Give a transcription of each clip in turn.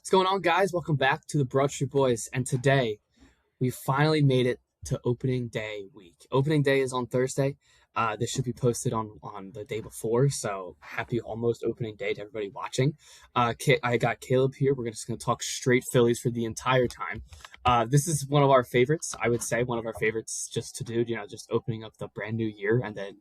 What's going on, guys? Welcome back to the Broad Street Boys. And today, we finally made it to opening day week. Opening day is on Thursday. This should be posted on the day before. So happy almost opening day to everybody watching. I got Caleb here. We're just going to talk straight Phillies for the entire time. This is one of our favorites, I would say, one of our favorites just to do, just opening up the brand new year. And then,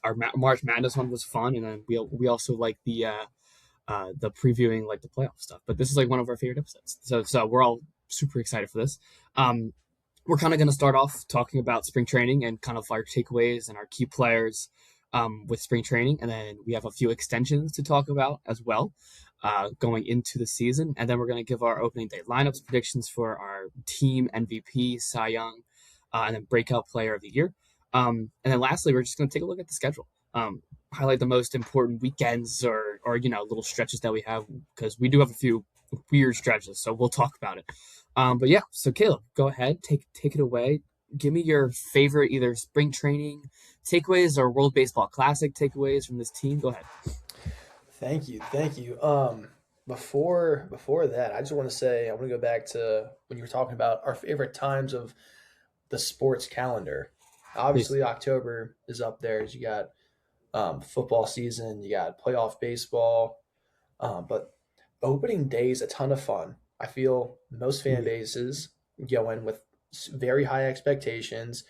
our March Madness one was fun. And then we also like the previewing like the playoff stuff. But this is like one of our favorite episodes. So we're all super excited for this. We're kind of going to start off talking about spring training and kind of our takeaways and our key players with spring training. And then we have a few extensions to talk about as well going into the season. And then we're going to give our opening day lineups, predictions for our team MVP, Cy Young, and then breakout player of the year. And then lastly, we're just going to take a look at the schedule. Highlight the most important weekends or little stretches that we have, because we do have a few weird stretches, so we'll talk about it. But yeah, so Caleb, go ahead, take it away. Give me your favorite either spring training takeaways or World Baseball Classic takeaways from this team. Go ahead. Thank you. Before that, I just want to say I want to go back to when you were talking about our favorite times of the sports calendar. Please. Obviously, October is up there. As you got football season, you got playoff baseball, but opening day is a ton of fun. I feel most fan bases go in with very high expectations,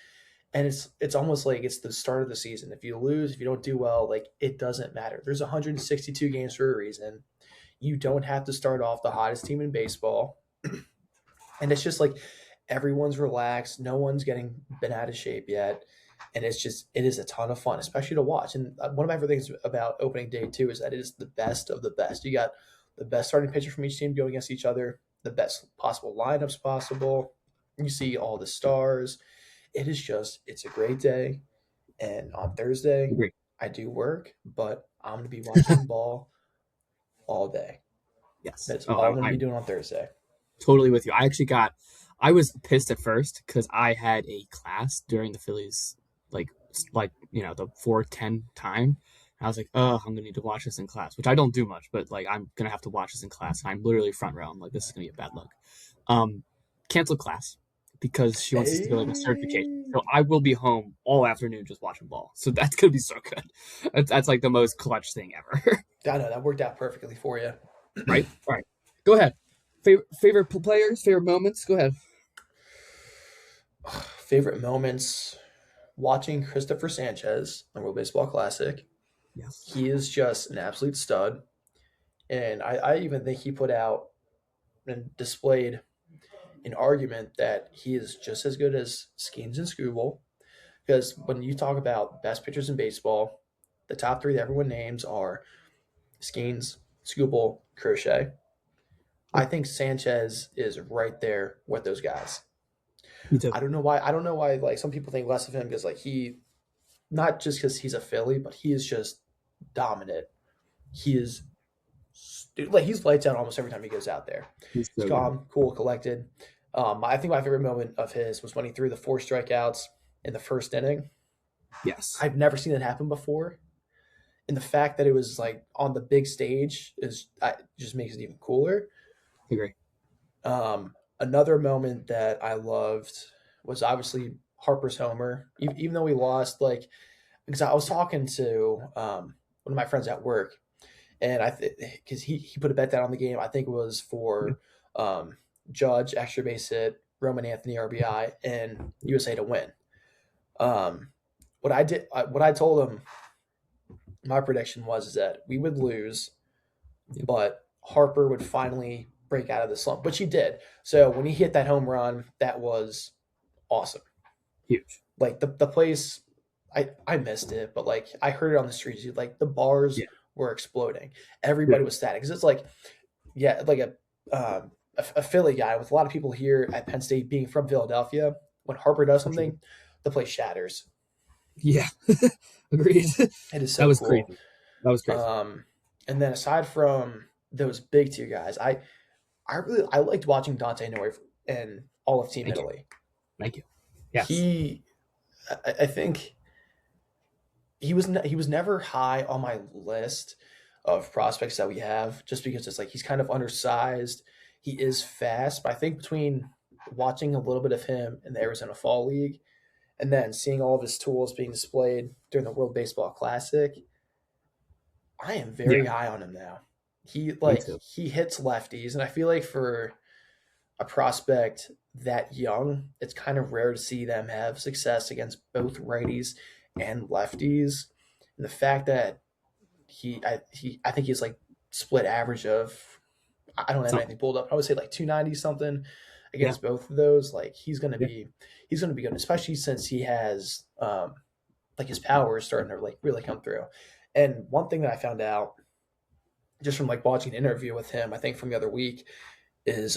and it's almost like it's the start of the season. If you lose, if you don't do well, like it doesn't matter. There's 162 games for a reason. You don't have to start off the hottest team in baseball, and it's just like everyone's relaxed. No one's getting been out of shape yet. And it is a ton of fun, especially to watch. And one of my favorite things about opening day too is that it is the best of the best. You got the best starting pitcher from each team going against each other, the best possible lineups possible. You see all the stars. It's a great day. And on Thursday, Agree. I do work, but I'm going to be watching ball all day. Yes. That's Oh, all I'm going to be I'm doing on Thursday. totally with you. I was pissed at first because I had a class during the Phillies, the 4:10 time. I was like, oh, I'm gonna need to watch this in class, which I don't do much, but like I'm gonna have to watch this in class. And I'm literally front row. I'm like, this is gonna be a bad look. Um, Canceled class because she wants us to go like a certification. Hey. So I will be home all afternoon just watching ball. So that's gonna be so good. That's like the most clutch thing ever. I know that worked out perfectly for you. Right? All right. Go ahead. Favorite players, favorite moments. Go ahead. Favorite moments watching Christopher Sanchez on World Baseball Classic. Yes. He is just an absolute stud. And I even think he put out and displayed an argument that he is just as good as Skeens and Skubal. Because when you talk about best pitchers in baseball, the top three that everyone names are Skeens, Skubal, Crochet. I think Sanchez is right there with those guys. Me too. I don't know why. I don't know why. Like some people think less of him because like he, not just because he's a Philly, but he is just dominant. He is like he's lights out almost every time he goes out there. He's He's so good. calm, cool, collected. I think my favorite moment of his was when he threw the four strikeouts in the first inning. Yes. I've never seen it happen before, and the fact that it was like on the big stage just makes it even cooler. Agree. Another moment that I loved was obviously Harper's homer, even though we lost. Like, because I was talking to one of my friends at work, and because he put a bet down on the game. I think it was for Judge extra base hit, Roman Anthony RBI, and USA to win. Um, what I told him, my prediction was is that we would lose, Yep. but Harper would finally break out of the slump, which he did. So when he hit that home run, that was awesome. Huge. Like the place, I missed it, but like I heard it on the streets. Like the bars Yeah. were exploding. Yeah. Everybody was static because it's like, yeah, like a Philly guy with a lot of people here at Penn State being from Philadelphia. When Harper does For sure. something, the place shatters. Yeah. Agreed. It is That so was cool. crazy. That was crazy. Um, and then aside from those big two guys, I liked watching Dante Noy and all of Team Thank you. Italy. Thank you. Yes. He, I think he was never high on my list of prospects that we have, just because it's like he's kind of undersized. He is fast, but I think between watching a little bit of him in the Arizona Fall League and then seeing all of his tools being displayed during the World Baseball Classic, I am Yeah, very high on him now. He me like too. he hits lefties, and I feel like for a prospect that young, it's kind of rare to see them have success against both righties and lefties. And the fact that I think he's like split average of, I don't have Something. anything pulled up. I would say like 290 something Yeah, against both of those. Like yeah, he's gonna be good, especially since he has like his power is starting to like really come through. And one thing that I found out just from like watching an interview with him, I think from the other week, is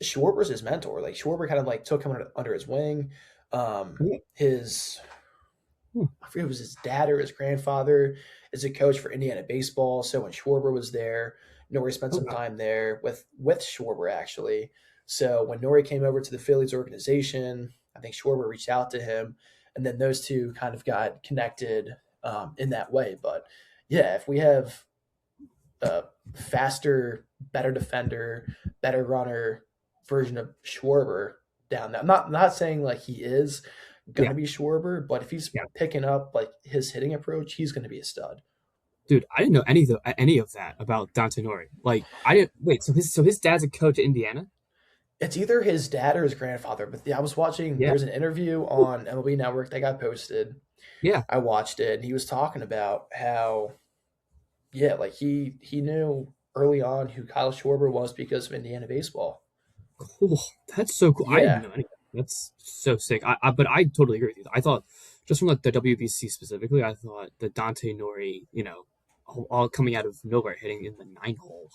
Schwarber's his mentor. Like Schwarber kind of like took him under his wing. yeah. His Hmm. I forget if it was his dad or his grandfather is a coach for Indiana baseball. So when Schwarber was there, Nori spent Oh some wow. time there with Schwarber actually. So when Nori came over to the Phillies organization, I think Schwarber reached out to him, and then those two kind of got connected in that way. But yeah, if we have a faster, better defender, better runner version of Schwarber down there. I'm not saying like he is Yeah, gonna be Schwarber, but if he's yeah. picking up like his hitting approach, he's gonna be a stud. Dude, I didn't know any of that about Dante Nori. Like, I didn't wait. So his dad's a coach at Indiana. It's either his dad or his grandfather, but I was watching. Yeah, There's an interview on MLB Network that got posted. yeah. I watched it, and he was talking about how, yeah, like he knew early on who Kyle Schwarber was because of Indiana baseball. Cool. That's so cool. I didn't Yeah. know any of that. That's so sick. But I totally agree with you. I thought just from like the WBC specifically, I thought the Dante Nori, all coming out of nowhere, hitting in the nine hole,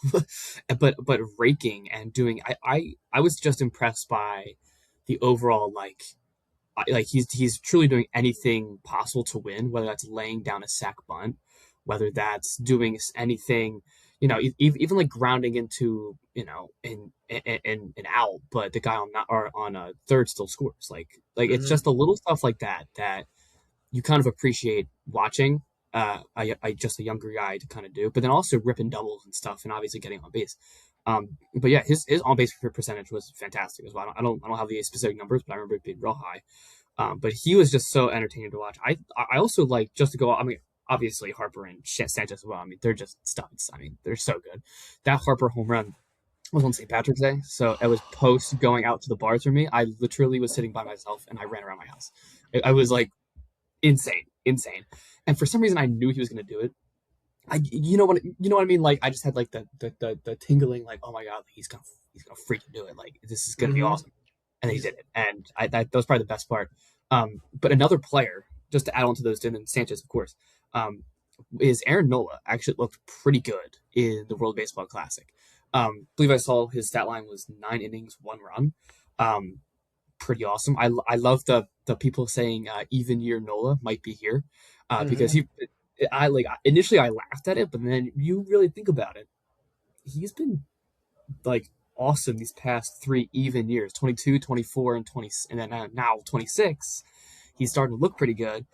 but raking and doing. I was just impressed by the overall like he's truly doing anything possible to win, whether that's laying down a sack bunt, whether that's doing anything, even like grounding into an out, but the guy on a third still scores. Like it's Hmm. just the little stuff like that you kind of appreciate watching. I just a younger guy to kind of do, but then also ripping doubles and stuff, and obviously getting on base. But yeah, his on base percentage was fantastic as well. I don't have the specific numbers, but I remember it being real high. But he was just so entertaining to watch. I also like just to go. I mean, obviously Harper and Sanchez as well. I mean, they're just studs. I mean, they're so good. That Harper home run was on St. Patrick's Day, so it was post going out to the bars for me. I literally was sitting by myself and I ran around my house. I was like insane, insane. And for some reason, I knew he was going to do it. You know what I mean? Like I just had like the tingling, like oh my god, he's gonna freaking do it. Like this is gonna be Hmm. awesome, and then he He's did it, and that was probably the best part. But another player, just to add on to those, and Sanchez, of course, um, is Aaron Nola. Actually looked pretty good in the World Baseball Classic. I believe I saw his stat line was 9 innings, 1 run. Um, Pretty awesome. I love the people saying even year Nola might be here, because hmm he I like initially I laughed at it, but then you really think about it, he's been like awesome these past 3 even years, 22, 24, and 20, and then now 26. He's starting to look pretty good.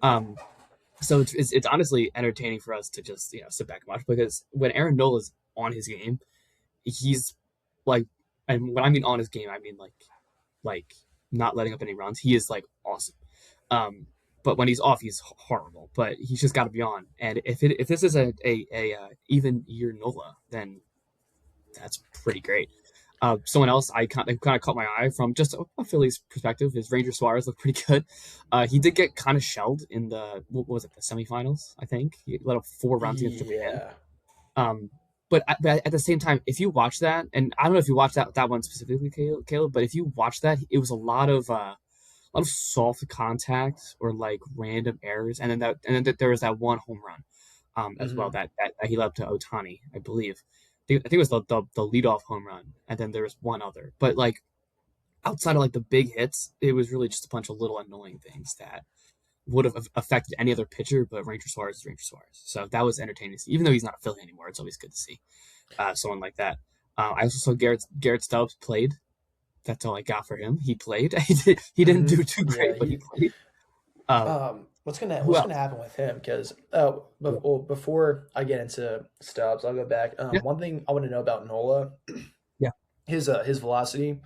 Um, so it's honestly entertaining for us to just sit back and watch, because when Aaron Nola's on his game, he's like, and when I mean on his game, I mean like not letting up any runs. He is like awesome. Um, but when he's off, he's horrible. But he's just got to be on. And if this is a even year Nola, then that's pretty great. Someone else I kind of caught my eye from just a Phillies perspective is Ranger Suarez looked pretty good. He did get kind of shelled in the what was it, the semifinals? I think he let up 4 runs against Japan. Yeah. Um, but at the same time, if you watch that, and I don't know if you watched that one specifically, Caleb, but if you watch that, it was a lot of soft contact or like random errors, and then there was that one home run, as well Hmm. that he led up to Otani, I believe. I think it was the leadoff home run, and then there was one other. But like outside of like the big hits, it was really just a bunch of little annoying things that would have affected any other pitcher, but Ranger Suarez is Ranger Suarez. So that was entertaining to see. Even though he's not a Philly anymore, it's always good to see someone like that. I also saw Garrett Stubbs played. That's all I got for him. He played. He didn't Hmm. do too Yeah. great, but he played. Um, Who what's gonna else? happen with him? Because Yeah. well, before I get into Stubbs, I'll go back. Yeah. One thing I want to know about Nola, Yeah. his velocity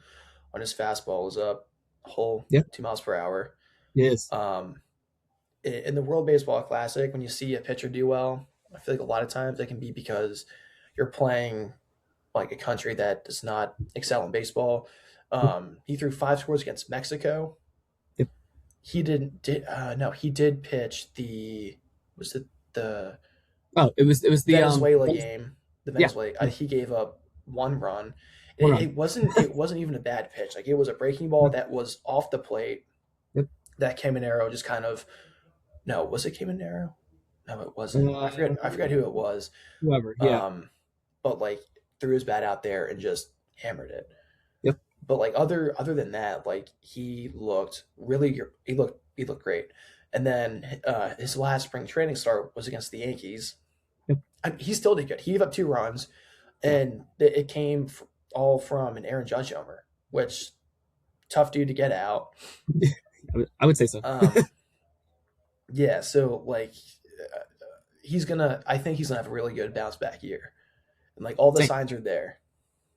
on his fastball is up a whole Yeah. 2 miles per hour. It is. Um, in the World Baseball Classic, when you see a pitcher do well, I feel like a lot of times it can be because you're playing like a country that does not excel in baseball. Yep. He threw 5 scores against Mexico. Yep. He didn't did no he did pitch the was it the Oh, it was the Venezuela game. The yeah. Venezuela Yeah. he gave up 1 run. One It, run. it wasn't even a bad pitch. Like it was a breaking ball No. that was off the plate Yep. that Caminero just kind of no was it Caminero? No, it wasn't. I Uh, forgot who it was. Whoever. Yeah. Um, but like threw his bat out there and just hammered it. Yep. But like other than that, like he looked great. And then his last spring training start was against the Yankees. Yep. He still did good. He gave up 2 runs, Yeah. and it came all from an Aaron Judge homer, which tough dude to get out. I would say so. Um, yeah, so like uh, I think he's gonna have a really good bounce back year, and like all the Same. signs are there.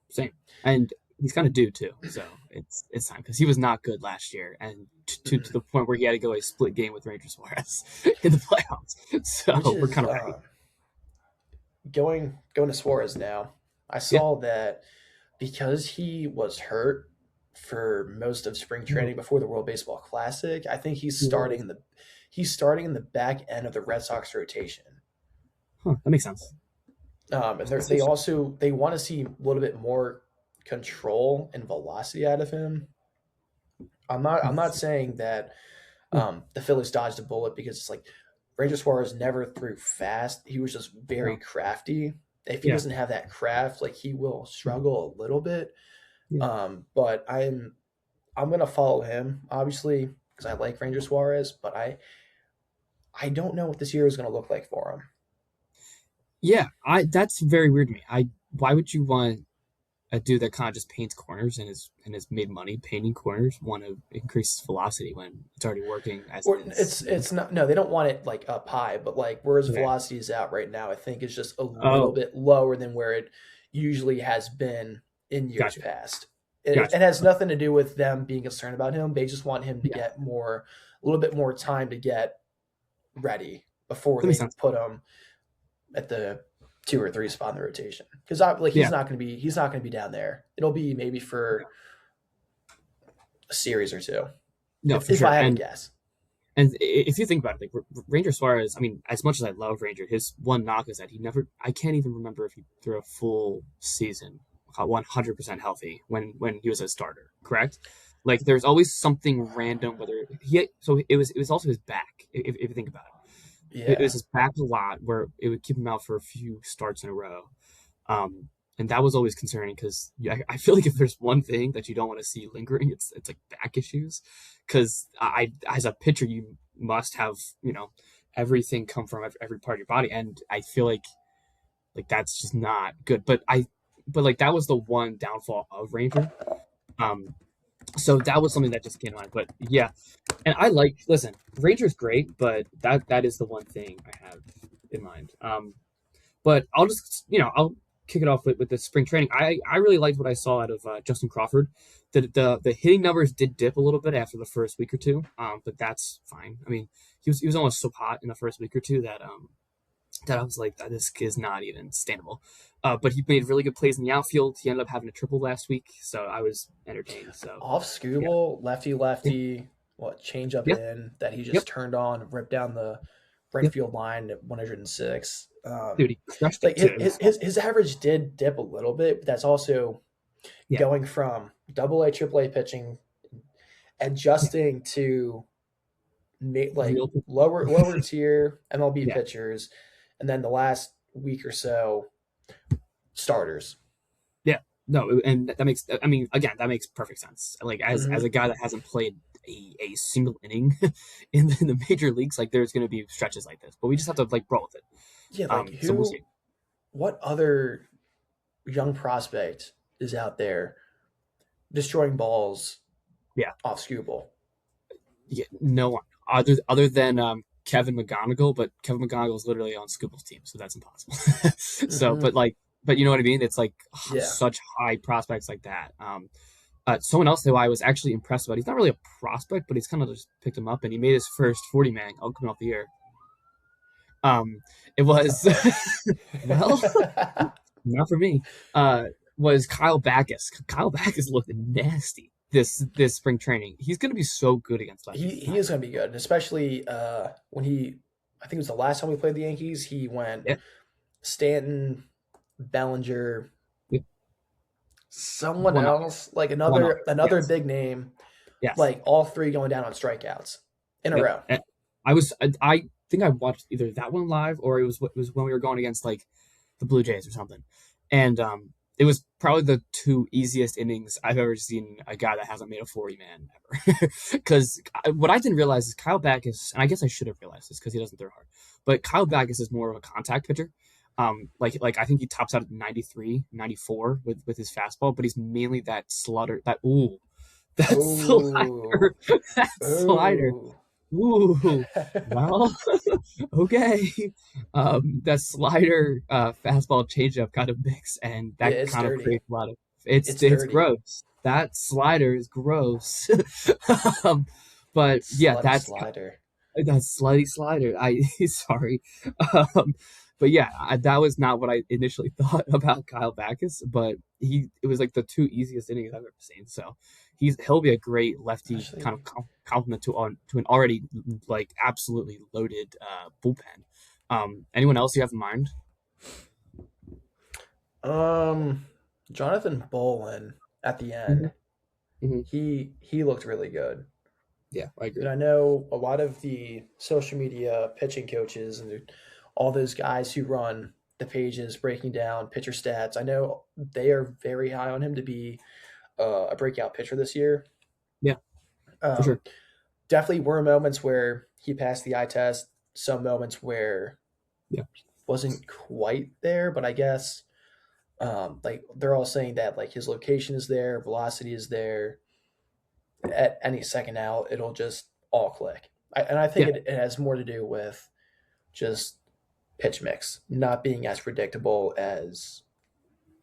Same. And he's kind of due too. So it's time because he was not good last year, and to Mhm. the point where he had to go a split game with Ranger Suarez in the playoffs. Which So we're is kind of ready. going to Suarez now. I Yeah. saw that because he was hurt for most of spring No, training before the World Baseball Classic. I think he was. he's starting in the back end of the Red Sox rotation. Huh, that makes sense. And That's so they want to see a little bit more control and velocity out of him. I'm not saying that yeah. the Phillies dodged a bullet because it's like Ranger Suarez never threw fast. He was just very No. crafty. If he Yeah. doesn't have that craft, like he will Mhm. struggle a little bit. Yeah. But I'm gonna follow him obviously because I like Ranger Suarez, but I don't know what this year is gonna look like for him. Yeah. I That's very weird to me. Why would you want a dude that kind of just paints corners and has made money painting corners want to increase his velocity when it's already working as it Or is? it's not no, they don't want it like up high, but like where his Okay. velocity is out right now, I think is just a little Oh, bit lower than where it usually has been in years gotcha. past. Gotcha. It has nothing to do with them being concerned about him. They just want him to Yeah. get a little bit more time to get ready before That makes they sense. put him at the 2 or 3 spot in the rotation. Because like Yeah. he's not gonna be down there. It'll be maybe for a series or two, No, for if sure. I had to guess. And if you think about it, like Ranger Suarez, I mean, as much as I love Ranger, his one knock is that I can't even remember if he threw a full season 100% healthy when he was a starter, correct? Like there's always something random, whether so it was also his back, if you think about it. It Yeah. was his back a lot where it would keep him out for a few starts in a row. And that was always concerning because I feel like if there's one thing that you don't want to see lingering, it's like back issues. Because as a pitcher, you must have everything come from every part of your body, and I feel like that's just not good. But like that was the one downfall of Ranger. Um, so that was something that just came to mind. But yeah, and listen, Ranger's great, but that is the one thing I have in mind. But I'll just, I'll kick it off with the spring training. I really liked what I saw out of Justin Crawford. The hitting numbers did dip a little bit after the first week or two, but that's fine. I mean, he was almost so hot in the first week or two that I was like, this is not even sustainable. But he made really good plays in the outfield. He ended up having a triple last week, so I was entertained. So Off yeah, Scooble, lefty yeah, lefty, what change up yeah, in that he yep, just turned on, ripped down the right yep. field line at 106. Dude, he crushed it Like too. It was awesome. his average did dip a little bit, but that's also Yeah, going from double A, triple A pitching, yeah, adjusting to like real. lower tier MLB Yeah. pitchers, and then the last week or so starters. Yeah, no, and that makes. I mean, again, that makes perfect sense. Like as a Hmm. guy that hasn't played a single inning in the major leagues, like there's going to be stretches like this, but we just have to like roll with it. Yeah, like So we'll who? see. What other young prospect is out there destroying balls Yeah, off Scooble? yeah, no one other than Kevin McGonigal, but Kevin McGonigal is literally on Scooble's team, so that's impossible. So, Hmm. but you know what I mean? It's like Yeah. such high prospects like that. Someone else who I was actually impressed about. He's not really a prospect, but he's kind of just picked him up, and he made his first 40 man coming off the year. Um, it was well, not for me. Was Kyle Backus. Kyle Backus looked nasty this spring training. He's going to be so good against lefties. He is going to be good, especially when I think it was the last time we played the Yankees. He went Yeah, Stanton, Bellinger, yeah. someone One other, else, like one another yes, big name, yes. like all three going down on strikeouts in a Yep. row. I think I watched either that one live or it was when we were going against like the Blue Jays or something, and it was probably the two easiest innings I've ever seen a guy that hasn't made a 40 man ever. Because what I didn't realize is Kyle Backus, and I guess I should have realized this because he doesn't throw hard, but Kyle Backus is more of a contact pitcher. Like I think he tops out at 93, 94 with his fastball, but he's mainly that slutter, that Oh, slider, that slider. oh, Ooh, well, okay. That slider fastball changeup kind of mix, and yeah, that it's kind of dirty. creates a lot of It's it's dirty. gross. That slider is gross. um, but yeah, Slutty slider. that slutty slider. I sorry. Um, but yeah, that was not what I initially thought about Kyle Backus, but it was like the two easiest innings I've ever seen. So he'll be a great lefty kind Actually, of complement to an already like absolutely loaded bullpen. Anyone else you have in mind? um, Jonathan Bolin at the Hmm. end, Hmm. he looked really good. Yeah, I And agree. I know a lot of the social media pitching coaches and all those guys who run the pages breaking down pitcher stats. I know they are very high on him to be a breakout pitcher this year. Yeah, for Um, sure. definitely were moments where he passed the eye test. Some moments where Yeah, wasn't quite there, but I guess like they're all saying that like his location is there, velocity is there. At any second out, it'll just all click. And I think yeah, it has more to do with just pitch mix not being as predictable as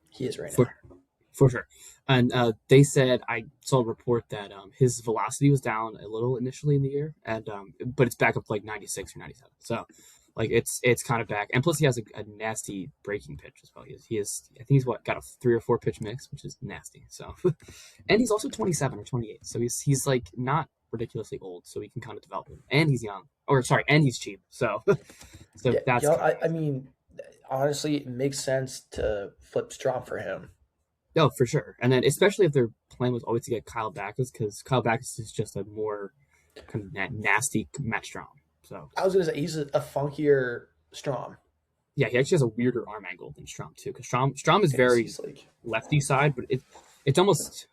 he is right for now. For sure. And they said I saw a report that his velocity was down a little initially in the year, and but it's back up to like 96 or 97. So like it's kind of back. And plus he has a nasty breaking pitch as well. He is I think he's what got a 3 or 4 pitch mix, which is nasty. So and he's also 27 or 28. So he's like not ridiculously old, so we can kind of develop him. And he's young. Or sorry, and he's cheap. So so Yeah, that's yeah. kind of I nice. mean, honestly, it makes sense to flip Strom for him. Oh, for sure. And then especially if their plan was always to get Kyle Backus, because Kyle Backus is just a more kind of nasty match draw. So I was gonna say he's a funkier Strom. yeah, he actually has a weirder arm angle than Strom too, because Strom is very He's like, lefty side, but it's almost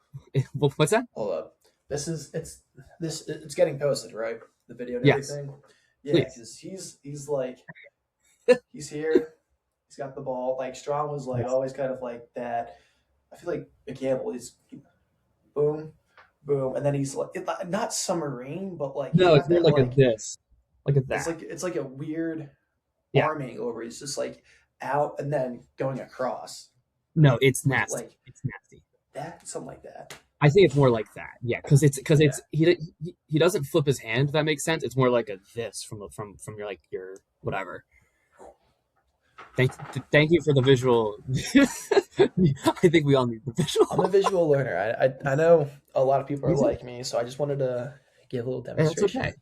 what's that? hold up, it's getting posted, right? The video and Yes, everything. Yeah, please. because he's like he's here. He's got the ball. Like Strom was like Yes. always kind of like that. I feel like McCampbell is boom, boom, and then he's like not submarine, but like he's No, it's got more that like a like this, like a that. it's like a weird Yeah. arm angle where he's just like out and then going across, No, it's nasty. like It's nasty. that, something like that. I think it's more like that. Yeah, because Yeah, it's he doesn't flip his hand. If that makes sense. It's more like a this from your like your whatever. Thank thank you for the visual. I think we all need the I'm a visual. visual learner. I know a lot of people are Me too. like me, so I just wanted to give a little And that's okay.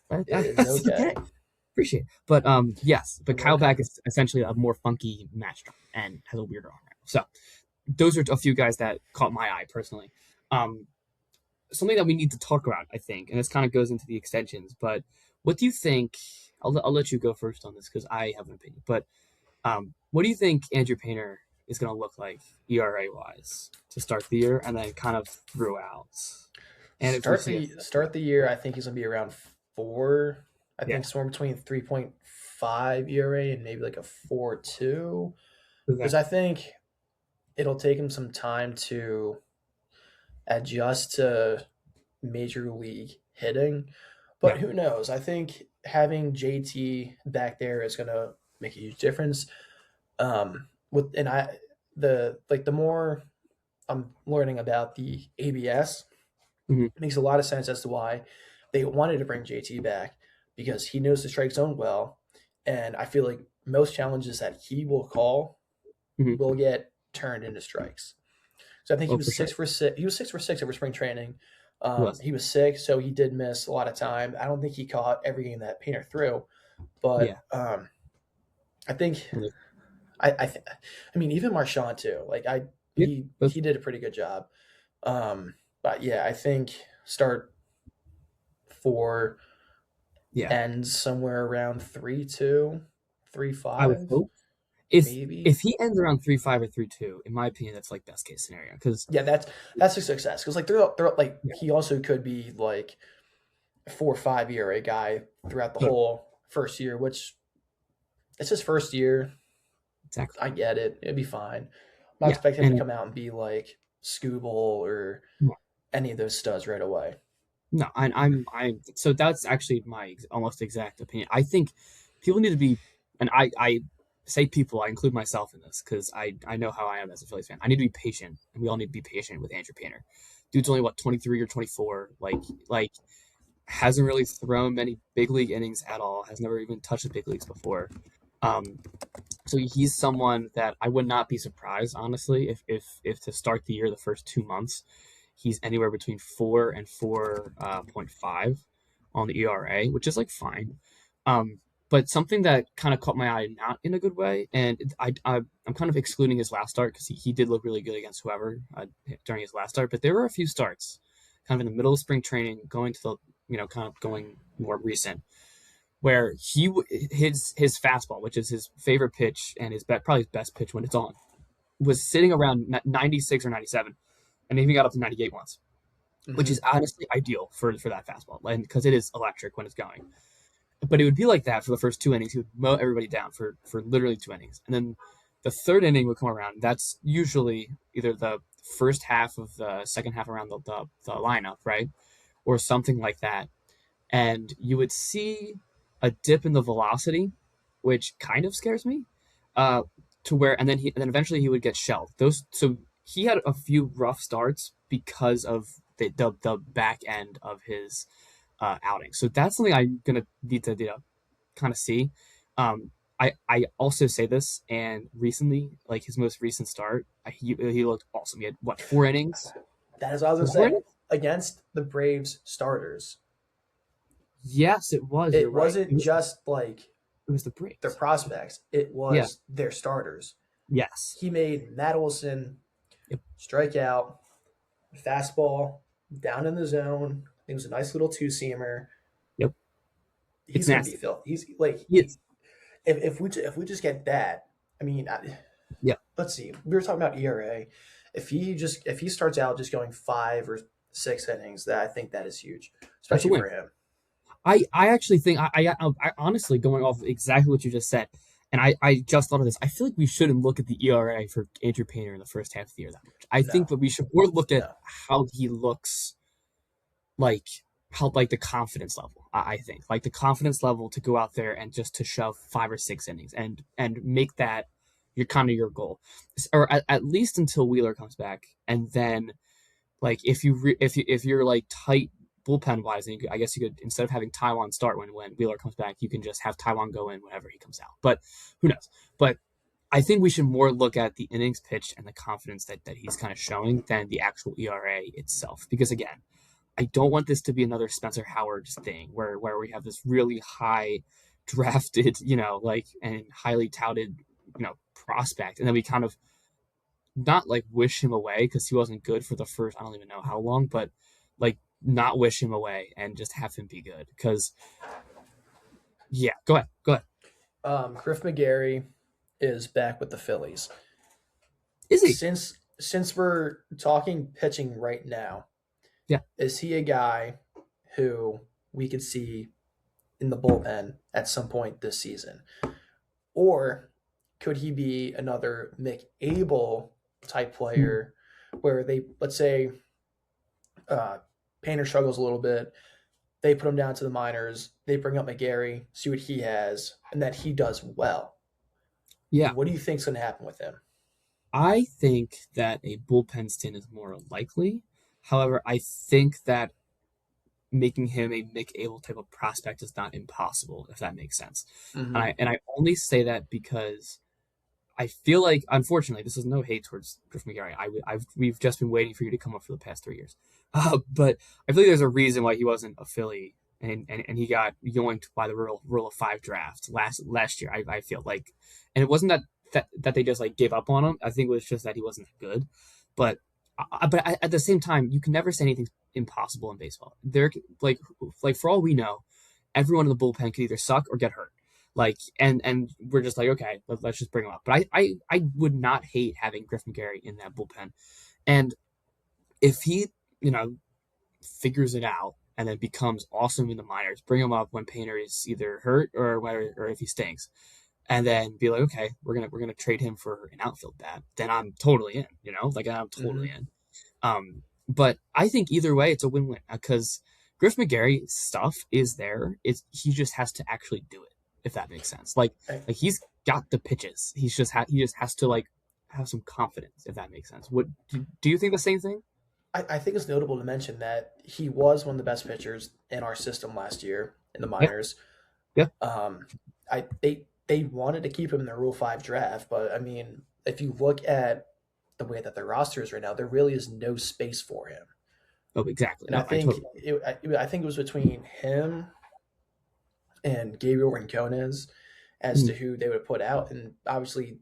demonstration. It is That's okay. okay. Appreciate it. But yes, but You're Kyle welcome. Back is essentially a more funky match drum and has a weirder arm angle. So those are a few guys that caught my eye personally. Um, Something that we need to talk about, I think, and this kind of goes into the extensions. But what do you think? I'll let you go first on this because I have an opinion. But what do you think Andrew Painter is going to look like ERA wise to start the year and then kind of throughout? And if we see it, Start the year, I think he's gonna be around 4. I yeah, think somewhere between 3.5 ERA and maybe like a 4.2. okay, Because I think it'll take him some time to adjust to major league hitting. But yeah, who knows? I think having JT back there is going to make a huge difference. With and I the more I'm learning about the ABS, Mhm. it makes a lot of sense as to why they wanted to bring JT back because he knows the strike zone well, and I feel like most challenges that he will call Mhm. will get turned into strikes. So I think he Oh, was for sure. 6 for 6. He was 6 for 6 over spring training. He was. He was sick, so he did miss a lot of time. I don't think he caught every game that Painter threw, Yeah. but I think Really. I mean even Marchand too. Like I Yeah. But he did a pretty good job. But yeah, I think start for yeah, ends somewhere around 3-2, three I would five, hope if maybe. if he ends around 3-5 or 3-2, in my opinion, that's like best case scenario. Because Yeah, that's a success because like they're like yeah, he also could be like 4 or 5 ERA guy throughout the totally, whole first year, which it's his first year. exactly. I get it. It'd be fine. I'm not Yeah, expecting him to and come out and be like Scooble or any of those studs right away. no, I'm so that's actually my almost exact opinion. I think people need to be, and I say people, I include myself in this because I know how I am as a Phillies fan. I need to be patient, and we all need to be patient with Andrew Painter. Dude's only what 23 or 24, like hasn't really thrown many big league innings at all. Has never even touched the big leagues before. Um, so he's someone that I would not be surprised, honestly, if to start the year, the first 2 months, he's anywhere between 4 and 4.5 on the ERA, which is like fine. Um, but something that kind of caught my eye, not in a good way, and I'm kind of excluding his last start because he did look really good against whoever during his last start. But there were a few starts, kind of in the middle of spring training, going to the kind of going more recent, where his fastball, which is his favorite pitch and probably his best pitch when it's on, was sitting around 96 or 97, and even got up to 98 once, which is Hmm. honestly ideal for that fastball, and because it is electric when it's going. But it would be like that for the first 2 innings. He would mow everybody down for literally 2 innings, and then the third inning would come around. That's usually either the first half of the second half around the lineup, right, or something like that, and you would see a dip in the velocity, which kind of scares me. Uh, to where and then eventually he would get shelled. Those so he had a few rough starts because of the back end of his outing. So that's something I'm gonna need to kind of see. I also say this, and recently, like his most recent start, he looked awesome. He had what 4 innings? That is what I was Was gonna it 4 say. innings? Against the Braves starters, Yes, it was. You're it right. wasn't just like It was the their Braves. prospects; it Yeah. was their starters. Yes. He made Matt Olson Yep. strike out, fastball down in the zone. It was a nice little two seamer. Yep. It's He's gonna be nasty. filled. He's like Yes. if we just get that, I mean, Yeah. let's see. We were talking about ERA. If he starts out just going 5 or 6 innings, that I think that is huge, That's a especially win. for him. I actually think I honestly going off exactly what you just said, and I just thought of this. I feel like we shouldn't look at the ERA for Andrew Painter in the first half of the year that much. I think No, that we should more look at no. how he looks, like how like the confidence level. I think like the confidence level to go out there and just to shove 5 or 6 innings and make that your kind of your goal, or at least until Wheeler comes back, and then like if you're like tight bullpen wise, and I guess you could, instead of having Taiwan start when Wheeler comes back, you can just have Taiwan go in whenever he comes out. But who knows? But I think we should more look at the innings pitched and the confidence that he's kind of showing than the actual ERA itself. Because again, I don't want this to be another Spencer Howard thing where we have this really high drafted, like and highly touted, prospect, and then we kind of not like wish him away because he wasn't good for the first I don't even know how long, but like not wish him away and just have him be good. Because yeah, go ahead. Griff McGarry is back with the Phillies. Is he? Since we're talking pitching right now, Yeah. is he a guy who we could see in the bullpen at some point this season? Or could he be another Mick Abel type Hmm. player where they, let's say, uh, Painter struggles a little bit, they put him down to the minors. They bring up McGarry, see what he has, and that he does well. Yeah, What do you think is going to happen with him? I think that a bullpen stint is more likely. However, I think that making him a Mick Abel type of prospect is not impossible, if that makes sense. And Mm-hmm. I only say that because I feel like, unfortunately, this is no hate towards Griff McGarry. We've just been waiting for you to come up for the past 3 years, but I feel like there's a reason why he wasn't a Philly, and he got yoinked by the rule of five draft last year. I feel like, and it wasn't that they just like gave up on him. I think it was just that he wasn't that good, but. At the same time, you can never say anything's impossible in baseball. Like for all we know, everyone in the bullpen could either suck or get hurt. And we're just like, okay, let's just bring him up. But I would not hate having Griff McGarry in that bullpen. And if he, you know, figures it out and then becomes awesome in the minors, bring him up when Painter is either hurt or if he stinks. And then be like, okay, we're gonna trade him for an outfield bat. Then I'm totally in, like I'm totally Mm-hmm. in. But I think either way, it's a win-win because Griff McGarry stuff is there. He just has to actually do it, if that makes sense. Like he's got the pitches. He just has to like have some confidence, if that makes sense. What do you think the same thing? I think it's notable to mention that he was one of the best pitchers in our system last year in the Yeah, minors. yeah. They wanted to keep him in the Rule 5 draft, but I mean, if you look at the way that their roster is right now, there really is no space for him. Oh, exactly. And No, I totally. I think it was between him and Gabriel Rincones as Mm, to who they would put out, and obviously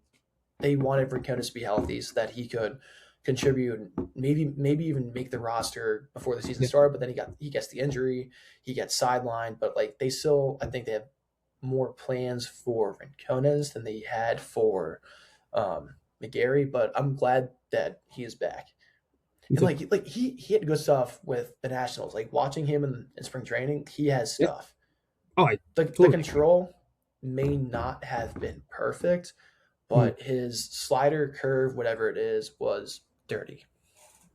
they wanted Rincones to be healthy so that he could contribute, maybe even make the roster before the season yeah, started. But then he gets the injury, he gets sidelined. But like they still, I think they have more plans for Rincones than they had for McGarry. But I'm glad that he is back. me And too. he had good stuff with the Nationals. Like watching him in spring training, he has Yeah. stuff. Oh, I The totally agree. control may not have been perfect, Mm, but his slider curve, whatever it is, was dirty.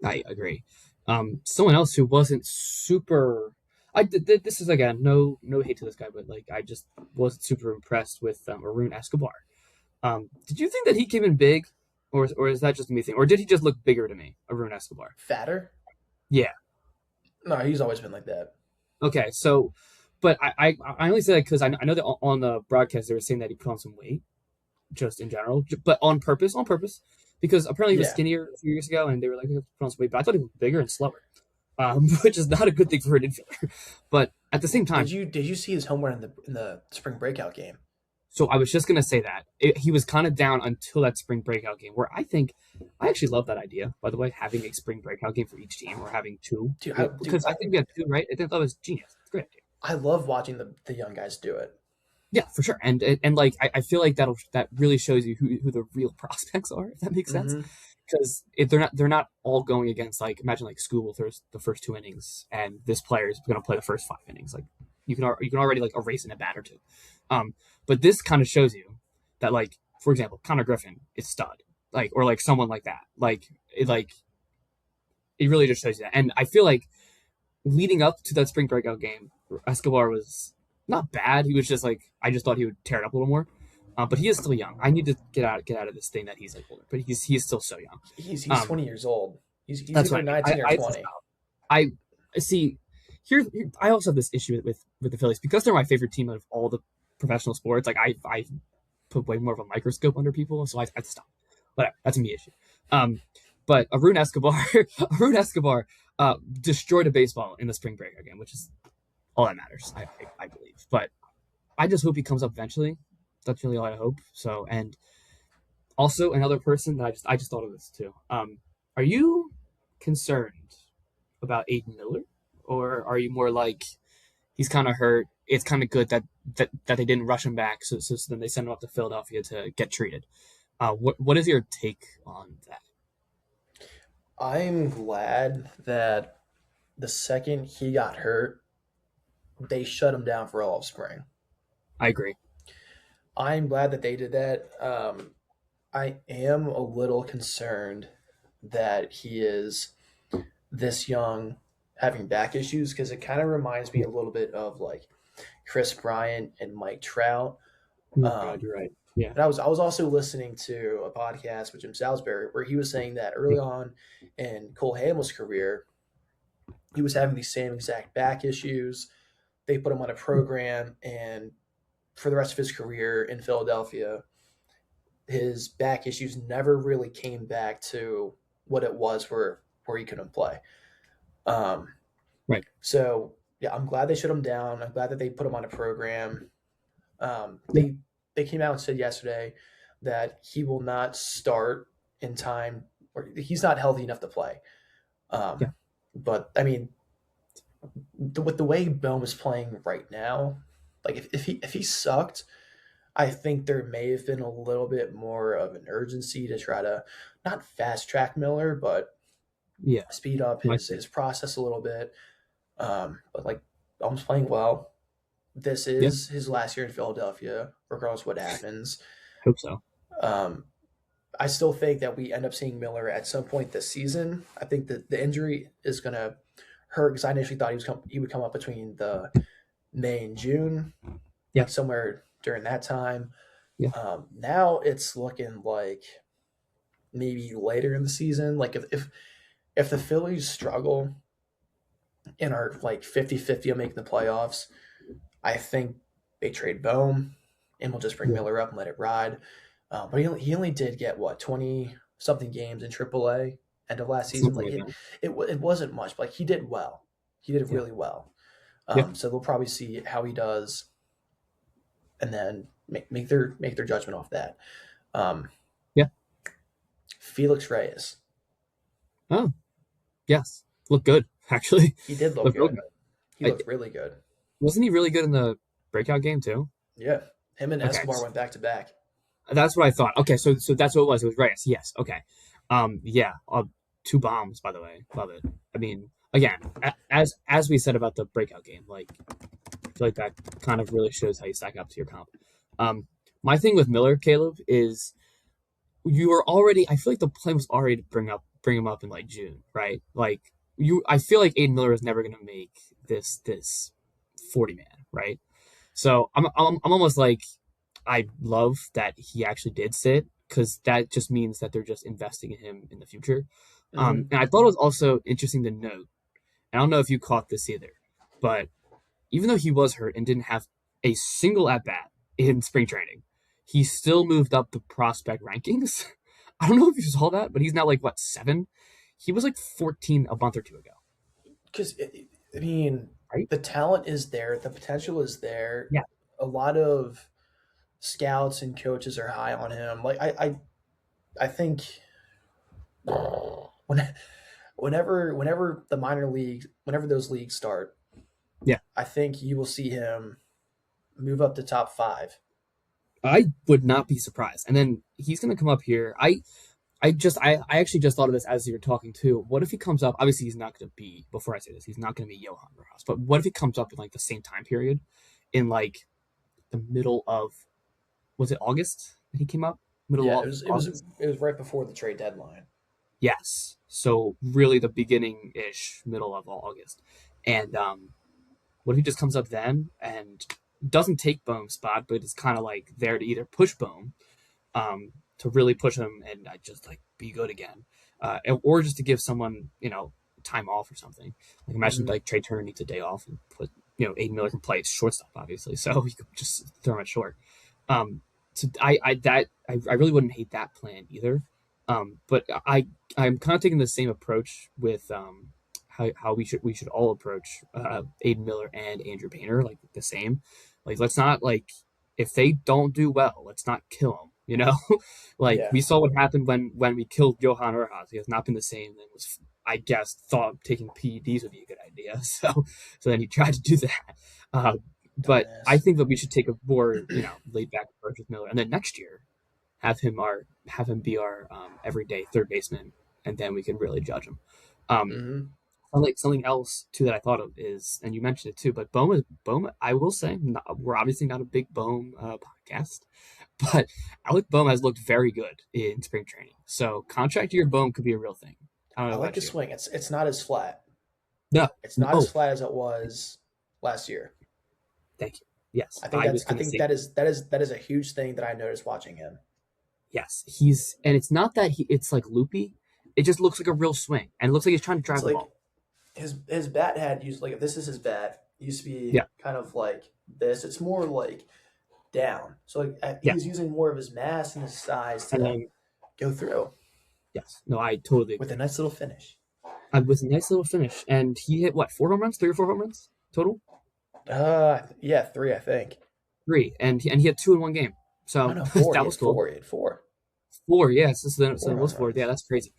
I agree. Someone else who wasn't super. This is again no hate to this guy, but like I just wasn't super impressed with Arun Escobar. Did you think that he came in big, or is that just me thing, or did he just look bigger to me, Arun Escobar? Fatter? Yeah. No, he's always been like that. Okay. So, but I only say that because I know that on the broadcast they were saying that he put on some weight, just in general, but on purpose, because apparently he was Yeah. skinnier a few years ago, and they were like, he put on some weight, but I thought he was bigger and slower, which is not a good thing for an infielder. But at the same time, Did you see his home run in the spring breakout game? so I was just gonna say that he was kind of down until that spring breakout game, where I actually love that idea. By the way, having a spring breakout game for each team, or having two, Dude, because I think we had two, right? I think that was genius. It's a great idea. I love watching the young guys do it. Yeah, for sure. And like I feel like that really shows you who the real prospects are, if that makes sense. Mm-hmm. Because if they're not all going against, like, imagine like school throws the first two innings and this player is going to play the first 5 innings. Like you can already like erase in a bat or two. But this kind of shows you that, like, for example, Connor Griffin is stud, like, or like someone like that. It really just shows you that. And I feel like leading up to that spring breakout game, Escobar was not bad. He was just like, I just thought he would tear it up a little more. But he is still young. I need to get out of this thing that he's like older, but he's still so young. He's Um, 20 years old. He's that's what either I mean. I 19 or I, 20. I see. Here, I also have this issue with the Phillies because they're my favorite team out of all the professional sports. Like I put way more of a microscope under people, so I stop. Whatever, that's a me issue. Um, but Arun Escobar, Arun Escobar, destroyed a baseball in the spring breakout game, which is all that matters, I believe. But I just hope he comes up eventually. That's really all I hope. So, and also another person that I just thought of this too. Are you concerned about Aiden Miller, or are you more like he's kind of hurt? It's kind of good that they didn't rush him back, so then they sent him up to Philadelphia to get treated. What is your take on that? I'm glad that the second he got hurt, they shut him down for all of spring. I agree. I'm glad that they did that. I am a little concerned that he is this young having back issues because it kind of reminds me Yeah. a little bit of like Chris Bryant and Mike Trout. Oh my God, Um, you're right. Yeah. and I was also listening to a podcast with Jim Salisbury where he was saying that early on in Cole Hamels' career, he was having these same exact back issues. They put him on a program, and for the rest of his career in Philadelphia, his back issues never really came back to what it was where he couldn't play. Um, Right. so yeah, I'm glad they shut him down. I'm glad that they put him on a program. Um, Yeah. they they came out and said yesterday that he will not start in time, or he's not healthy enough to play. Um, Yeah. but I mean, with the way Bohm is playing right now, like if he sucked, I think there may have been a little bit more of an urgency to try to not fast track Miller, but Yeah. speed up I his process a little bit. But like Bohm's playing well. This Yeah. is his last year in Philadelphia, regardless of what happens. Hope so. Um, I still think that we end up seeing Miller at some point this season. I think that the injury is going to hurt because I initially thought he would come up between the May and June, Yeah. like somewhere during that time. Yeah. Now it's looking like maybe later in the season. Like if the Phillies struggle and are like 50-50 on making the playoffs, I think they trade Bohm and we'll just bring Yeah. Miller up and let it ride. But he only did get what 20 something games in AAA end of last season. Something Like like that. it wasn't much, but like he did well. He did Yeah. really well. Yeah. So they'll probably see how he does, and then make their judgment off that. Um, Yeah. Felix Reyes, Oh, yes. Look good, actually. he did look Look real good. good. He I, looked really good. wasn't he really good in the breakout game too? Yeah, him and Okay. Escobar went back to back. That's what I thought. Okay, so that's what it was. It was Reyes. Yes. Okay. Yeah. Two bombs, by the way. Love it. I mean, again, as we said about the breakout game, like I feel like that kind of really shows how you stack up to your comp. Um, my thing with Miller, Caleb, is you were already. I feel like the plan was already to bring him up in like June, right? Like you, I feel like Aiden Miller is never going to make this 40 man, right? So I'm almost like I love that he actually did sit because that just means that they're just investing in him in the future. Mm-hmm. And I thought it was also interesting to note. I don't know if you caught this either, but even though he was hurt and didn't have a single at bat in spring training, he still moved up the prospect rankings. I don't know if you saw that, but he's now like what 7? He was like 14 a month or two ago, Because I mean, right? the talent is there, the potential is there. Yeah, A lot of scouts and coaches are high on him. Like I think when whenever the minor leagues, whenever those leagues start, yeah. I think you will see him move up to top five. I would not be surprised. And then he's gonna come up here. I actually just thought of this as you were talking too. What if he comes up? Obviously, he's not going to be. Before I say this, he's not going to be Johan Rojas. But what if he comes up in like the same time period, in like the middle of was it August that he came up? Middle Yeah, of August. it was right before the trade deadline. Yes. So really, the beginning ish, middle of August, and what if he just comes up then and doesn't take Bohm's spot, but is kind of like there to either push Bohm to really push him and just like be good again, or just to give someone time off or something. Like imagine Mm-hmm. like Trey Turner needs a day off and put Aiden Miller can play shortstop obviously, so he could just throw him at short. So I really wouldn't hate that plan either. But I'm kind of taking the same approach with how we should all approach Aiden Miller and Andrew Painter like the same. Like let's not like if they don't do well, let's not kill them. Like Yeah, we saw what happened when we killed Johan Urhas. He has not been the same. And was I guess thought taking PEDs would be a good idea. So then he tried to do that. Uh, but I dumbass. think that we should take a more laid back approach with Miller, and then next year have him be our everyday third baseman, and then we can really judge him. Um, Mm-hmm. like something else too that I thought of is, and you mentioned it too, but Bohm. I will say we're obviously not a big Bohm podcast, but Alec Bohm has looked very good in spring training. So contract year Bohm could be a real thing. I don't I know like about his you. swing. It's not as flat. No, It's not as no, flat as it was last year. thank you. Yes, I was I gonna think say that is a huge thing that I noticed watching him. yes. And it's not that it's like loopy. It just looks like a real swing, and it looks like he's trying to It's drive the like ball. his bat had used like if this is his bat, it used to be Yeah, kind of like this. It's more like down. So like yeah, he's using more of his mass and his size and to then go through yes, no, I totally with a agree. nice little finish. It was a nice little finish, and he hit what 4 home runs, 3 or 4 home runs total, Yeah, three I think. three, and he had two in one game, Oh so no, four. that was cool. He had four. Four, yes, so Four it was home four. Yeah, runs. that's crazy.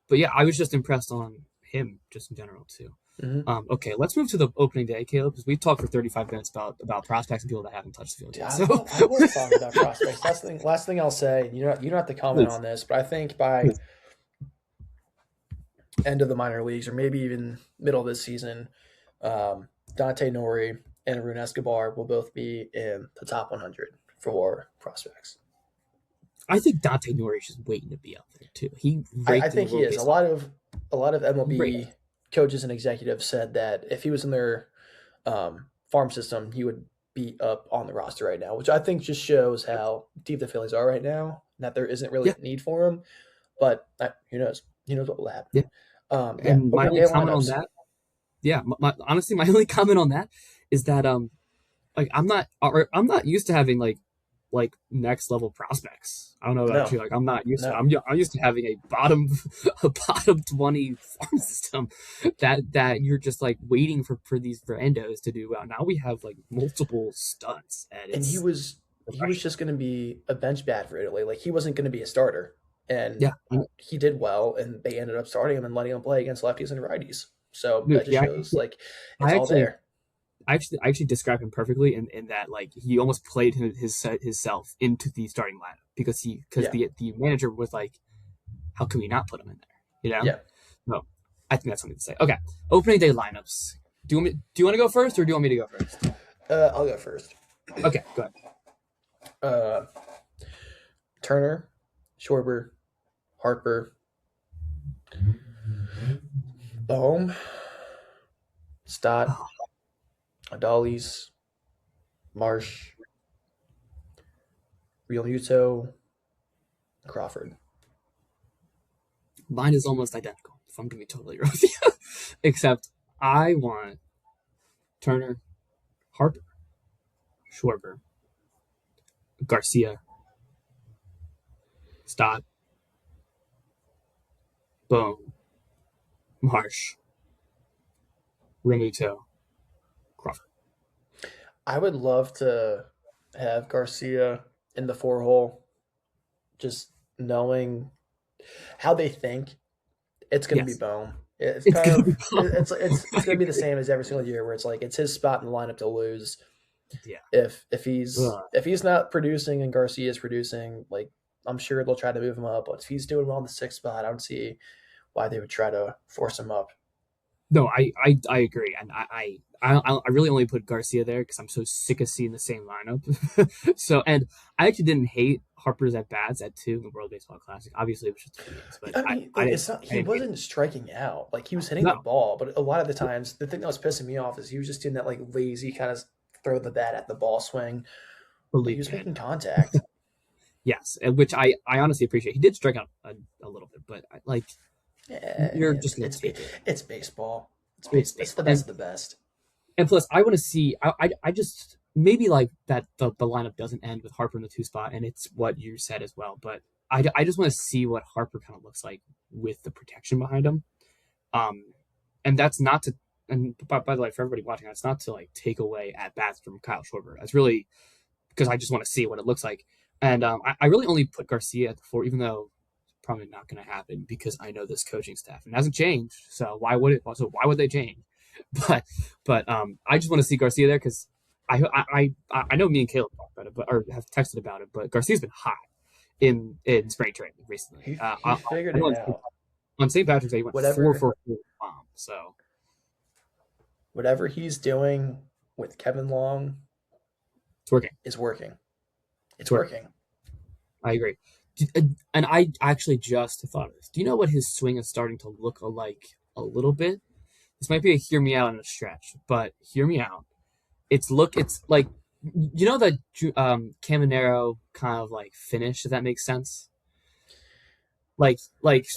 But yeah, I was just impressed on him just in general too. Mm-hmm. Okay, let's move to the opening day, Caleb, because we've talked for 35 minutes about prospects and people that haven't touched the field yet. So, I love talking about prospects. Last thing I'll say. You don't have to comment please, on this, but I think by please. end of the minor leagues or maybe even middle of this season, Dante Nori and Arun Escobar will both be in the top 100 for prospects. I think Dante Norris is waiting to be up there too. He I raked in the think he World is. Baseball. A lot of He raked. MLB coaches and executives said that if he was in their farm system, he would be up on the roster right now, which I think just shows how deep the Phillies are right now. That there isn't really Yeah, a need for him, but who knows? Who knows what will happen? yeah. Yeah, And my opening only day comment on lineups. that, yeah, honestly, my only comment on that is that like I'm not used to having like next level prospects. I don't know about No, you. Like I'm not used to. no, I'm used to having a bottom a bottom 20 farm system that you're just like waiting for these randos to do well. Now we have like multiple studs, and and it's he was refreshing. just going to be a bench bat for Italy. Like he wasn't going to be a starter, and Yeah, he did well, and they ended up starting him and letting him play against lefties and righties. So dude. that just Yeah, shows like it's I all actually there. I actually describe him perfectly in that like he almost played his self into the starting lineup because Yeah, the manager was like, how can we not put him in there? You know? yeah. No, I think that's something to say. Okay, opening day lineups. Do you want to go first, or do you want me to go first? I'll go first. Okay, go ahead. Uh, Turner, Schwarber, Harper, Bohm, Stott, Oh, Adolis, Marsh, Real Muto, Crawford. mine is almost identical. If I'm gonna be totally real with you, except I want Turner, Harper, Schwarber, Garcia, Stott, Bohm, Marsh, Remuto, Crawford. I would love to have Garcia in the four hole, just knowing how they think. It's going to be Yes, Bohm. It's it's kind gonna be of Bohm. it's I going to be the agree. same as every single year, where it's like it's his spot in the lineup to lose. Yeah. If he's not producing and Garcia is producing, like I'm sure they'll try to move him up. But if he's doing well in the sixth spot, I don't see why they would try to force him up. No, I agree, and I really only put Garcia there because I'm so sick of seeing the same lineup. So, and I actually didn't hate Harper's at bats at two in the World Baseball Classic. Obviously, it was just 2 games, but I mean, I like didn't it's not I he didn't hate it. wasn't striking out. Like he was hitting the No, ball, but a lot of the times the thing that was pissing me off is he was just doing that like lazy kind of throw the bat at the ball swing. Like he believe was me, I making know. contact. Yes, and which I honestly appreciate. He did strike out a little bit, but like you're Yeah, just gonna take it. it's baseball. It's It's It's the baseball, best of the best. and plus I want to see. I just maybe like that the lineup doesn't end with Harper in the two spot, and it's what you said as well. But I just want to see what Harper kind of looks like with the protection behind him. Um, and that's not to, and by the way, for everybody watching, that's not to like take away at bats from Kyle Schwarber. That's really because I just want to see what it looks like. And I really only put Garcia at the four, even though it's probably not going to happen because I know this coaching staff and it hasn't changed. So why would it? So why would they change? But I just want to see Garcia there because I know me and Caleb talked about it, but or have texted about it. But Garcia's been hot in spring training recently. He figured I know it out. on St. Patrick's Day, he went four Whatever for four bomb. So whatever he's doing with Kevin Long it's working. is working. It's It's working. working. I agree. And I actually just thought of this. Do you know what his swing is starting to look like a little bit? this might be a hear me out on a stretch, but hear me out. It's like the Caminero kind of like finish. If that makes sense. Like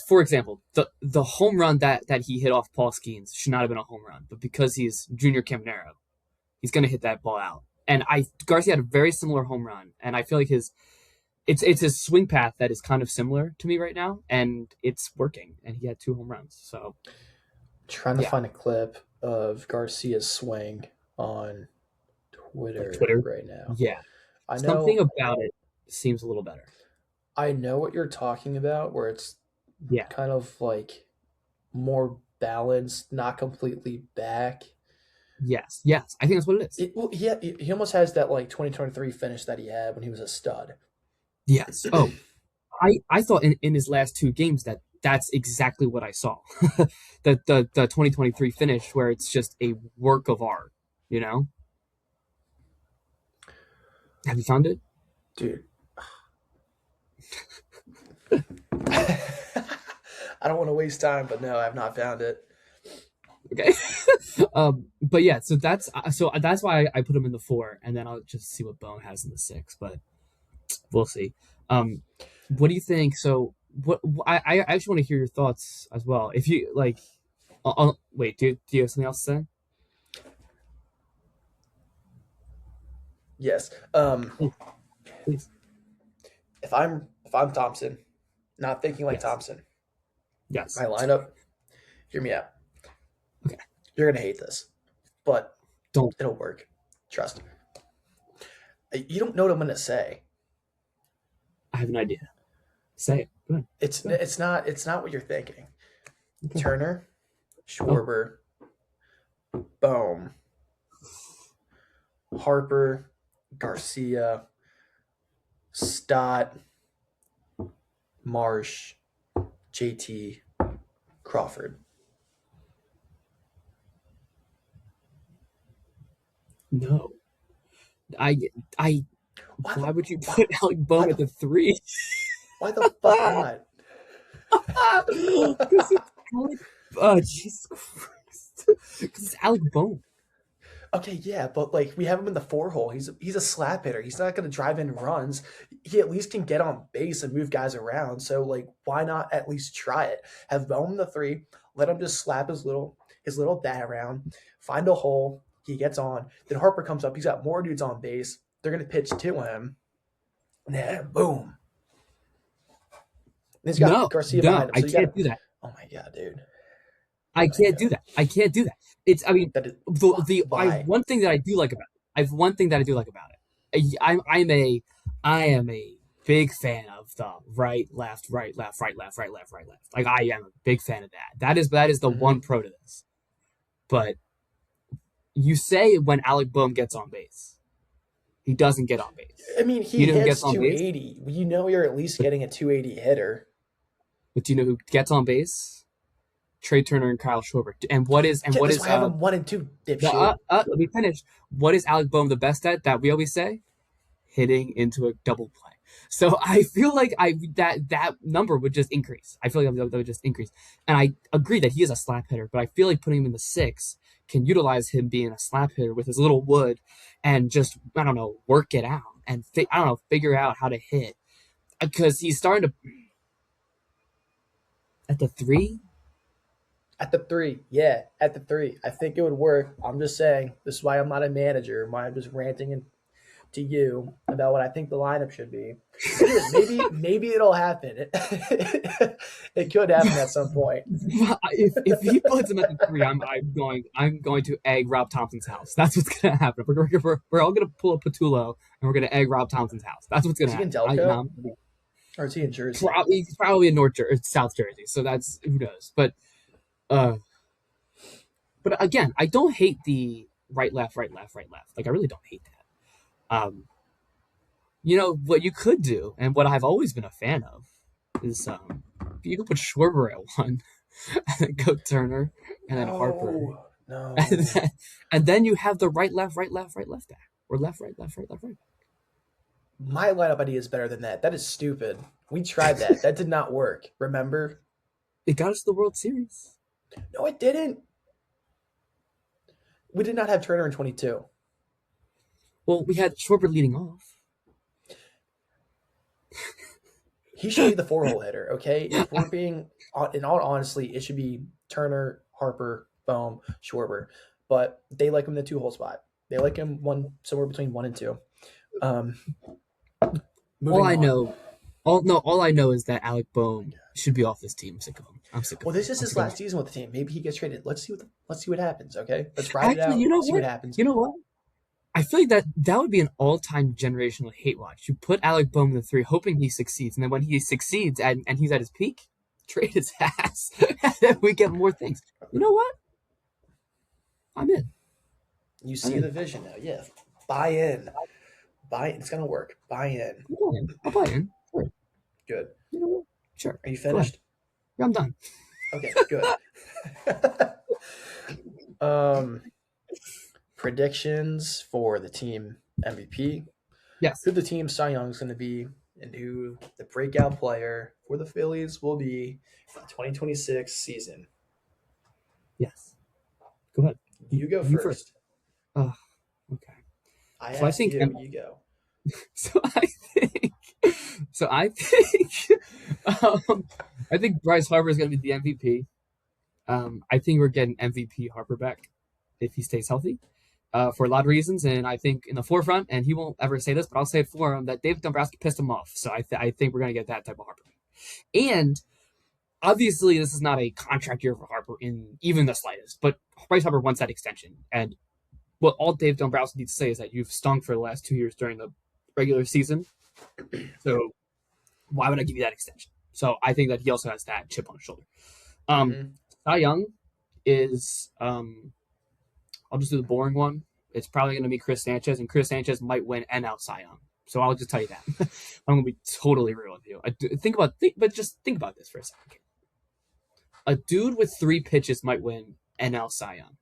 for example, the home run that he hit off Paul Skeens should not have been a home run, but because he's Junior Caminero, he's gonna hit that ball out. And Garcia had a very similar home run, and I feel like it's his swing path that is kind of similar to me right now, and it's working. And he had 2 home runs, so Trying to yeah, find a clip of Garcia's swing on like Twitter Twitter, right now. yeah, I something know about it seems a little better. I know what you're talking about, where it's Yeah, kind of like more balanced, not completely back. yes, I think that's what it is. Well, he almost has that like 2023 finish that he had when he was a stud. Yes. Oh, I thought in his last 2 games that that's exactly what I saw. The 2023 finish where it's just a work of art, you know? Have you found it? Dude, I don't want to waste time, but no, I've not found it. Okay. But yeah, so that's why I put him in the 4, and then I'll just see what Bone has in the 6, but we'll see. Um, what do you think? So I actually want to hear your thoughts as well. If you like, wait, do you have something else to say? Yes. Please, please. If I'm Thompson, not thinking like Yes, Thompson, yes. my lineup, hear me out. Okay, You're gonna hate this, but don't. it'll work. Trust. You don't know what I'm gonna say. I have an idea. Say it. Go ahead. It's Go ahead. it's not what you're thinking. Okay. Turner, Oh, Schwarber, Bohm, Harper, Garcia, Stott, Marsh, JT, Crawford. no. I I Why why the would you why, put Alec why Bohm at the the 3? why the fuck not? Because it's Alec. Oh, Jesus Christ. Because it's Alec Bohm. Okay, yeah, but like we have him in the 4 hole. He's a slap hitter. He's not going to drive in runs. He at least can get on base and move guys around. So like, why not at least try it? Have Bowman in the 3. Let him just slap his little bat around, find a hole. He gets on. Then Harper comes up. He's got more dudes on base. They're going to pitch to him. And then boom. And he's got No, Garcia no, behind him. I So you got can't to. do that. Oh my god, dude. Oh I my can't do god. that. I can't do that. I mean, That is the I have why. one thing that I do like about it. I have one thing that I do like about it. I am a big fan of the right, left, right, left, right, left, right, left, right, left. Like I am a big fan of that. That is the one Hmm. pro to this. But you say when Alec Bohm gets on base, he doesn't get on base. I mean, You he know who gets hits on base? 280. You know you're at least But, getting a 280 hitter. but do you know who gets on base? Trey Turner and Kyle Schwarber. And what is and Yeah, what that's is why I have him 1 and 2, the dipshit. let me finish. What is Alec Bohm the best at that we always say? Hitting into a double play. So I feel like that number would just increase. I feel like that would just increase. And I agree that he is a slap hitter, but I feel like putting him in the 6 can utilize him being a slap hitter with his little wood and just I don't know work it out and I don't know figure out how to hit because he's starting to at the 3. At the 3, yeah, at the 3. I think it would work. I'm just saying. This is why I'm not a manager. Why I'm just ranting to you about what I think the lineup should be. Again, maybe it'll happen. It could happen at some point. If he puts him at the 3, I'm going to egg Rob Thompson's house. That's what's gonna happen. We're all gonna pull up Patullo and we're gonna egg Rob Thompson's house. That's what's gonna Is he in happen. Delco or is he in Jersey? He's probably in South Jersey, so that's who knows. Uh, but again, I don't hate the right left right left right left. Like I really don't hate that. What you could do, and what I've always been a fan of, is you could put Schwarber at 1, and then go Turner, and then Harper, No, and no. then you have the right left right left right left back, or left right left right left right. My lineup idea is better than that. That is stupid. We tried that. That did not work. Remember? It got us to the World Series. No, it didn't. We did not have Turner in 22. Well, we had Schwarber leading off. He should be the 4-hole hitter, okay? If we're being, in all honesty, it should be Turner, Harper, Bohm, Schwarber. But they like him in the 2-hole spot. They like him somewhere between 1 and 2. Um, All moving I on. know, all I know is that Alec Bohm should be off this team. I'm sick of him. I'm sick of Well, him. this is I'm his sick of him. last season with the team. Maybe he gets traded. Let's see what happens. Okay, let's ride it Actually, out. you know See what what? happens. You know what? I feel like that would be an all-time generational hate watch. You put Alec Bohm in the 3, hoping he succeeds, and then when he succeeds and he's at his peak, trade his ass, and then we get more things. You know what? I'm in. You I'm see in. the vision now. Yeah, buy in. Buy. It's gonna work. Buy in. I'll buy in. I'll buy in. Sure. Good. You know what? Sure. Are you Go ahead. finished? Yeah, I'm done. Okay. Good. um, predictions for the team MVP. Yes. Who the team Cy Young is going to be, and who the breakout player for the Phillies will be for the 2026 season. Yes. Go ahead. You go You first. first. Oh, okay. I So I asked think you. You go. so I think so I think I think Bryce Harper is going to be the MVP. I think we're getting MVP Harper back if he stays healthy. For a lot of reasons, and I think in the forefront, and he won't ever say this, but I'll say it for him, that David Dombrowski pissed him off. So I think we're going to get that type of Harper. And obviously, this is not a contract year for Harper in even the slightest, but Bryce Harper wants that extension. And what all Dave Dombrowski needs to say is that you've stunk for the last 2 years during the regular season. So why would I give you that extension? So I think that he also has that chip on his shoulder. Um, Mm-hmm. Cy Young is I'll just do the boring one. It's probably going to be Chris Sanchez, and Chris Sanchez might win NL Cy Young. So I'll just tell you that. I'm going to be totally real with you. But just think about this for a second. A dude with 3 pitches might win NL Cy Young.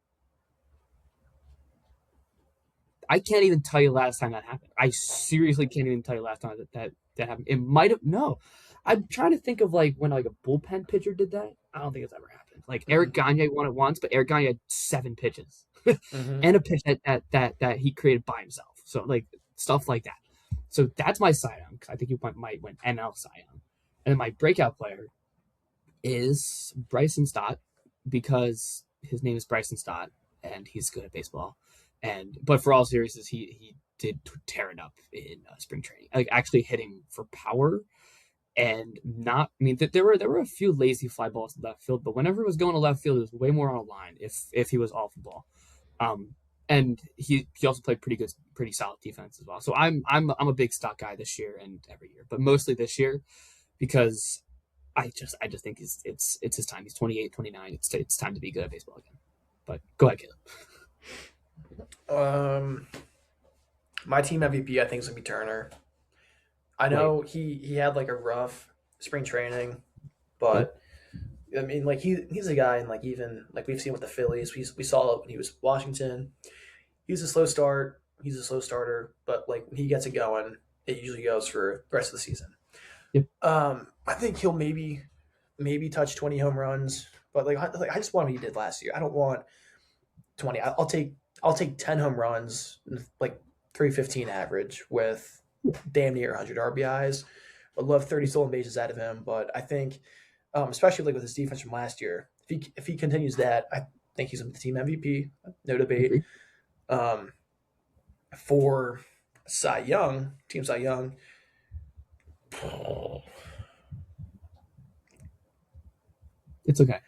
I can't even tell you last time that happened. I seriously can't even tell you last time that happened. It might have no. I'm trying to think of like when like a bullpen pitcher did that. I don't think it's ever happened. Like Mm-hmm. Eric Gagne won it once, but Eric Gagne had 7 pitches Mm-hmm. and a pitch that he created by himself. So like stuff like that. So that's my Cy Young. I think he might win NL Cy Young. And then my breakout player is Bryson Stott because his name is Bryson Stott and he's good at baseball. But for all seriousness, he did tear it up in spring training, like actually hitting for power and not. I mean, there were a few lazy fly balls in left field, but whenever it was going to left field, it was way more on a line if he was off the ball. And he also played pretty solid defense as well. So I'm a big Stott guy this year and every year, but mostly this year because I just think it's his time. He's 28, 29. It's time to be good at baseball again. But go ahead, Caleb. My team MVP, I think, is gonna be Turner. I Wait, know he had like a rough spring training, yeah, but I mean, like he's a guy, and like even like we've seen with the Phillies, we saw it when he was Washington. He's a slow start. He's a slow starter, but like when he gets it going, it usually goes for the rest of the season. yeah. I think he'll maybe touch 20 home runs, but I just want what he did last year. I don't want 20. I'll take 10 home runs, like 315 average with damn near 100 RBIs. I'd love 30 stolen bases out of him, but I think, especially like with his defense from last year, if he continues that, I think he's the team MVP, no debate. Agree. For Cy Young, Team Cy Young, It's okay.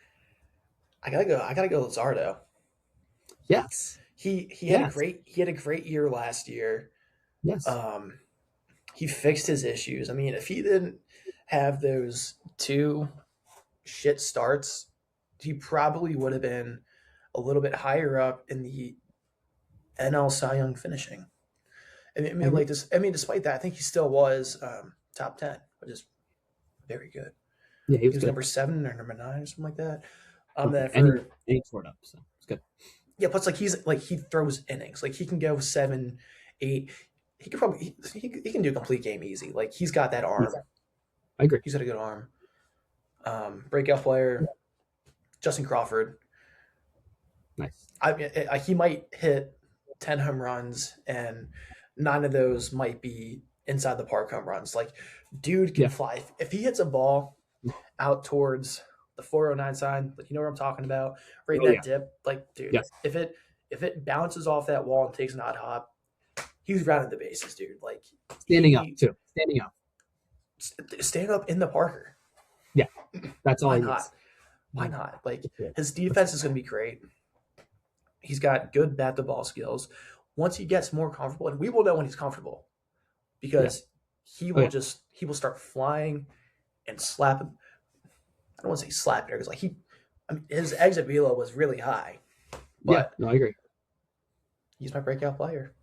I gotta go Luzardo. Yes, He had a yes, great year last year. yes. Um, he fixed his issues. I mean, if he didn't have those 2 shit starts, he probably would have been a little bit higher up in the NL Cy Young finishing. And I I mean, agree. like this. I mean, despite that, I think he still was top 10, which is very good. Yeah, he He was was good. number 7 or number 9 or something like that. Something, Then for and he tore it up, so it's good. yeah, plus like he throws innings. Like he can go 7, 8. He could probably he can do a complete game easy. Like he's got that Yes, arm. I agree. He's got a good arm. Breakout player, Justin Crawford. Nice. I mean, he might hit 10 home runs, and 9 of those might be inside the park home runs. Like, dude can Yeah. fly. If he hits a ball out towards the 409 sign, like, you know what I'm talking about, right in Oh that yeah. dip, like, dude, Yes. if it bounces off that wall and takes an odd hop, he's rounding the bases, dude. Like, Standing up he too. Standing up. stand up in the Parker. Yeah. That's all Why he needs. not? Why not? Like, Yeah. his defense is going to be great. He's got good bat to ball skills. Once he gets more comfortable, and we will know when he's comfortable, Yeah. because Oh yeah. he will start flying and slapping. I don't want to say slapping because like I mean, his exit velo was really high, Yeah. but No, I agree. he's my breakout player,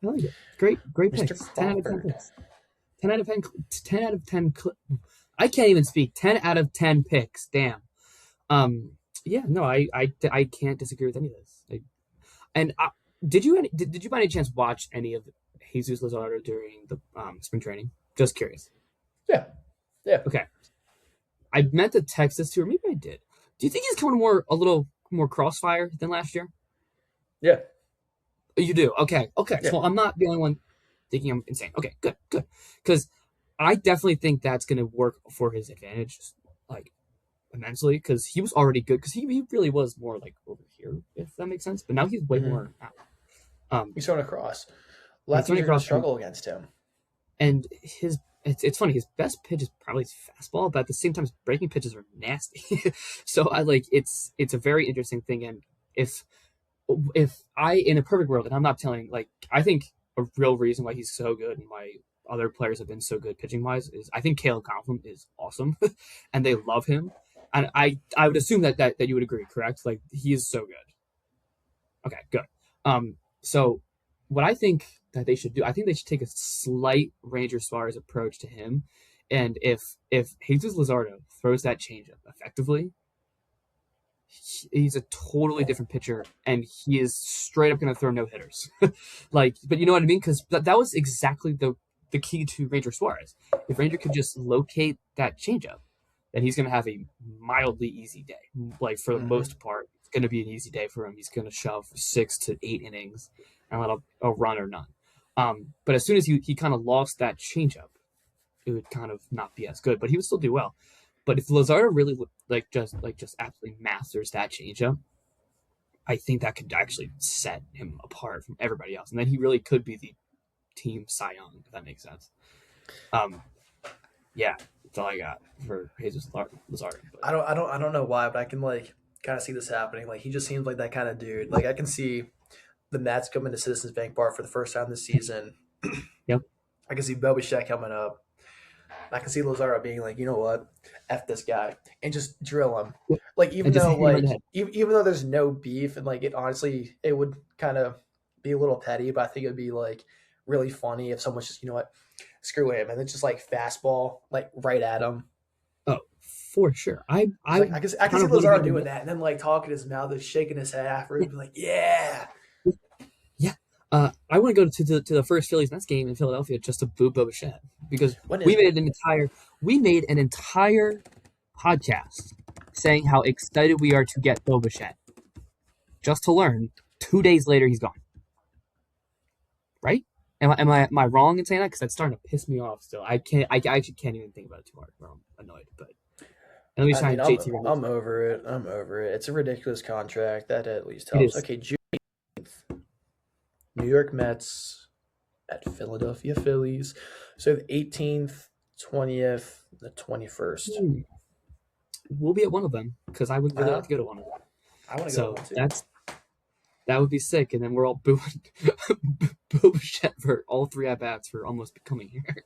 I like it. Great Mr. picks. 10 out of 10 Crawford. picks. 10 out of 10. 10 out of 10. I can't even speak. 10 out of 10 picks. Damn. Um. Yeah. No. I can't disagree with any of this. And did you by any chance watch any of Jesus Luzardo during the spring training? Just curious. Yeah, yeah, Okay. I meant to text this to her. Maybe I did. Do you think he's coming a little more crossfire than last year? yeah, You do. Okay. Okay. yeah. So I'm not the only one thinking I'm insane. Okay. Good. Good. Because I definitely think that's going to work for his advantage, like immensely. Because he was already good. Because he really was more like over here, if that makes sense. But now he's way Mm-hmm. more out. Um, He's throwing across. he's Lefties running are going to across, struggle against him. and his it's funny. His best pitch is probably his fastball, but at the same time, his breaking pitches are nasty. So I like it's a very interesting thing. And if I in a perfect world, and I'm not telling like I think a real reason why he's so good and why other players have been so good pitching wise is I think Caleb Coughlin is awesome, and they love him. And I would assume that you would agree, correct? Like he is so good. Okay, good. So what I think that they should do, I think they should take a slight Ranger Suarez approach to him, and if Jesus Luzardo throws that changeup effectively, he's a totally different pitcher, and he is straight up going to throw no hitters. Like, but you know what I mean? Because that was exactly the key to Ranger Suarez. If Ranger could just locate that changeup, then he's going to have a mildly easy day. Like for the Mm-hmm. most part, it's going to be an easy day for him. He's going to shove 6 to 8 innings and let a run or none. But as soon as he kind of lost that changeup, it would kind of not be as good, but he would still do well. But if Lazardo really just absolutely masters that changeup, I think that could actually set him apart from everybody else, and then he really could be the team Cy Young, if that makes sense. Um, yeah, that's all I got for Jesus Lazardo. But I don't know why, but I can like kind of see this happening. Like, he just seems like that kind of dude. Like, I can see the Mets coming to Citizens Bank Park for the first time this season. yep, I can see Bo Bichette coming up. I can see Lazaro being like, you know what, f this guy, and just drill him. Like, and just hit him in the head. even though there's no beef, and like, it would kind of be a little petty, but I think it would be like really funny if someone's just, you know what, screw him, and then just like fastball like right at him. Oh, for sure. Just I like, I can kind see of really Lazaro hate him. doing that, and then like talking his mouth, and shaking his head after, Yeah, and be like, yeah. yeah. I want to go to the first Phillies Mets game in Philadelphia just to boo Bo Bichette because When we is it? made an entire podcast saying how excited we are to get Bo Bichette, just to learn 2 days later he's gone. Right? Am I wrong in saying that? Because that's starting to piss me off. Still, I actually can't even think about it too hard. I'm annoyed, but and let me I try mean, and I'm JT I'm over it. I'm over it. It's a ridiculous contract. That at least It helps. is. Okay, June 8th, New York Mets at Philadelphia Phillies. So the 18th, 20th, the 21st. Hmm. We'll be at one of them because I would really like Uh-huh. to go to one of them. I want to go to So one too. that would be sick, and then we're all booing Bo Bichette for all 3 at bats for almost becoming here.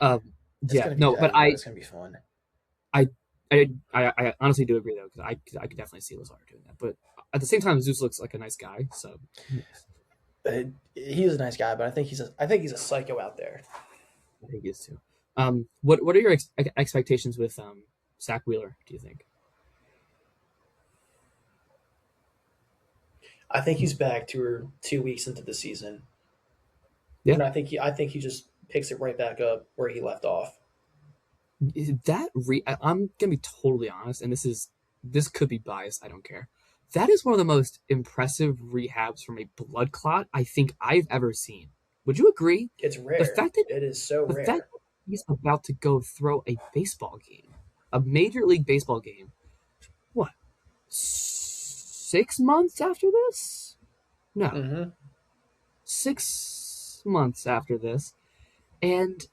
um, It's yeah, gonna be no, but petty, but it's gonna be fun. I, I honestly do agree though because I could definitely see Lazar doing that. But at the same time, Zeus looks like a nice guy, so He is a nice guy, but I think he's a psycho out there. I think he is too. What are your expectations with Zach Wheeler? Do you think? I think he's back 2 weeks into the season, Yeah, and I think he just picks it right back up where he left off. I'm gonna be totally honest, and this could be biased. I don't care. That is one of the most impressive rehabs from a blood clot I think I've ever seen. Would you agree? It's The rare. fact that It is so the fact rare. that he's about to go throw a baseball game, a major league baseball game, what, 6 months after this? No, Mm-hmm. 6 months after this, and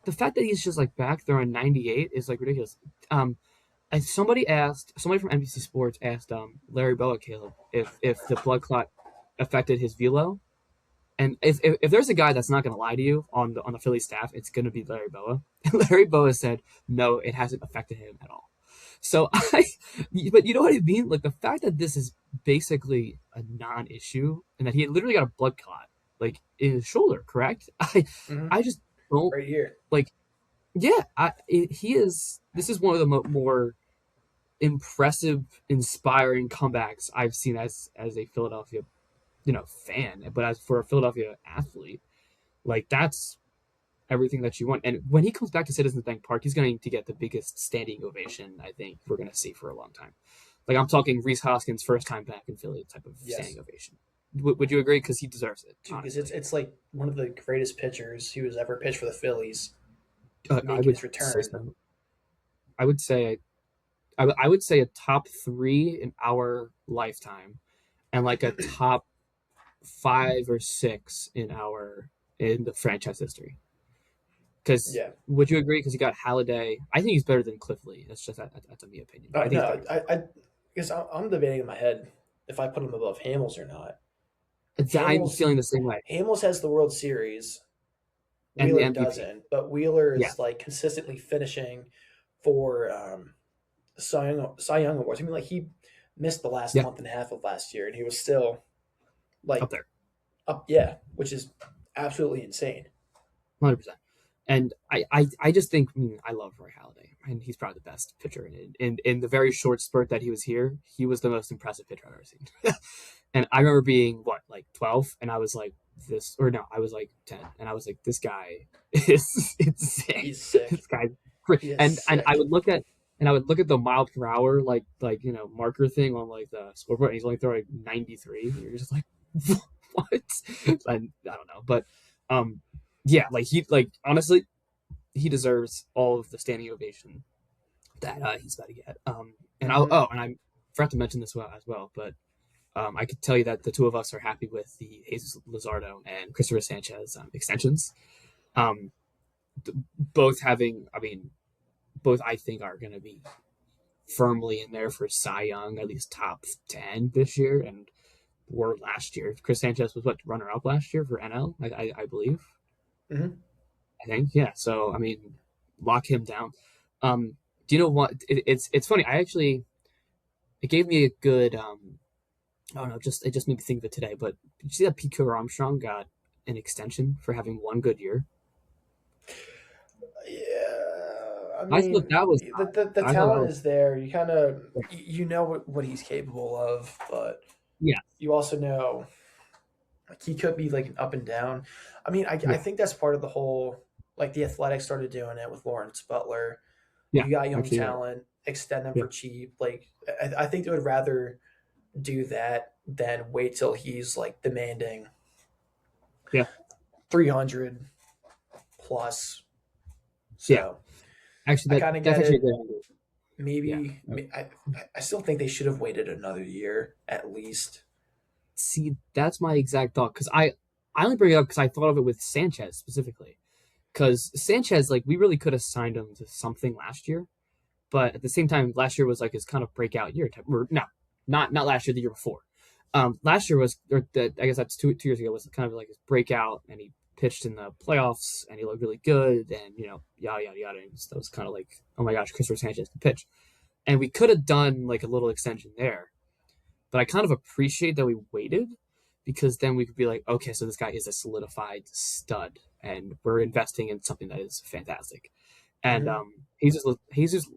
the fact that he's just like back throwing 98 is like ridiculous. Um, and somebody from NBC Sports asked Larry Boa, Caleb, if the blood clot affected his velo. And if there's a guy that's not going to lie to you on the Philly staff, it's going to be Larry Boa. Larry Boa said no, it hasn't affected him at all. So but you know what I mean? Like the fact that this is basically a non-issue and that he had literally got a blood clot like in his shoulder, correct? Mm-hmm. I just don't Right here. like. Yeah, he is. This is one of the more impressive, inspiring comebacks I've seen as a Philadelphia, fan. But as for a Philadelphia athlete, like that's everything that you want. And when he comes back to Citizens Bank Park, he's going to get the biggest standing ovation I think we're going to see for a long time. Like I'm talking Reese Hoskins' first time back in Philly type of Yes. standing ovation. Would you agree? Because he deserves it, Dude, because it's honestly. it's like one of the greatest pitchers who has ever pitched for the Phillies I making would his say return. so. I would say I would say a top three in our lifetime, and like a top 5 or 6 in the franchise history. Because Yeah. would you agree? Because you got Halliday. I think he's better than Cliff Lee. That's just that's a me opinion. I think he's better No, than I because I'm debating in my head if I put him above Hamels or not. Cliff. I'm Hamels feeling the same way. Hamels has the World Series. And the Wheeler MVP. doesn't, but Wheeler Yeah. is like consistently finishing for Cy Young awards. I mean, like he missed the last Yeah. month and a half of last year, and he was still like Up there. up. Yeah, which is absolutely insane. 100%. And I just think I love Roy Halladay, and he's probably the best pitcher in the very short spurt that he was here. He was the most impressive pitcher I've ever seen. And I remember being what, like 12, and I was like this, or no, I was like 10, and I was like, this guy is insane. He's sick. This guy, He is and sick. I would look at the mile per hour marker thing on like the scoreboard, and he's only throwing 93. And you're just like, what? And I don't know, but yeah, like honestly, he deserves all of the standing ovation that he's about to get. Mm-hmm. And I forgot to mention this as well, but I could tell you that the two of us are happy with the Jesus Luzardo and Christopher Sanchez extensions. Um, both having, both I think are going to be firmly in there for Cy Young, at least top 10 this year, and were last year. Chris Sanchez was what, runner up last year for NL, I believe. Mm-hmm. I think, yeah. So lock him down. Do you know what? It's funny. It gave me a good I don't know, it just made me think of it today. But did you see that Pico Armstrong got an extension for having one good year? Yeah, I I thought mean, that was the I thought that talent was is there. You kind of you know what he's capable of, but yeah, you also know like he could be like an up and down. I mean, I yeah, think that's part of the whole like the Athletics started doing it with Lawrence Butler. yeah. You got young Actually, yeah, talent, extend them yeah, for cheap. Like I think they would rather do that than wait till he's like demanding yeah, 300 plus. yeah. So Actually, I kind of that's get actually a it. good idea. Yeah. Maybe I still think they should have waited another year at least. See, that's my exact thought because I only bring it up because I thought of it with Sanchez specifically because Sanchez, like, we really could have signed him to something last year. But at the same time, last year was like his kind of breakout year. Or no, not last year, the year before. Last year was, I guess that's 2 years ago, was kind of like his breakout, and he pitched in the playoffs, and he looked really good, and yada yada yada. And that was kind of like, oh my gosh, Christopher Sanchez can pitch, and we could have done like a little extension there. But I kind of appreciate that we waited because then we could be like, okay, so this guy is a solidified stud, and we're investing in something that is fantastic. And Hmm. Jesus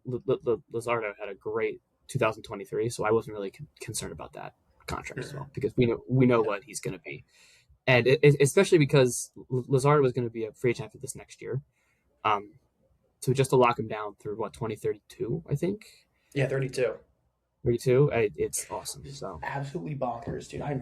Luzardo had a great 2023, so I wasn't really concerned about that contract as well Hmm. because we know Yeah. what he's going to be, and especially because Luzardo was going to be a free agent after this next year. Um, so just to lock him down through what 2032, I think. Yeah, 32. 32. It's awesome. So Absolutely bonkers, dude. I'm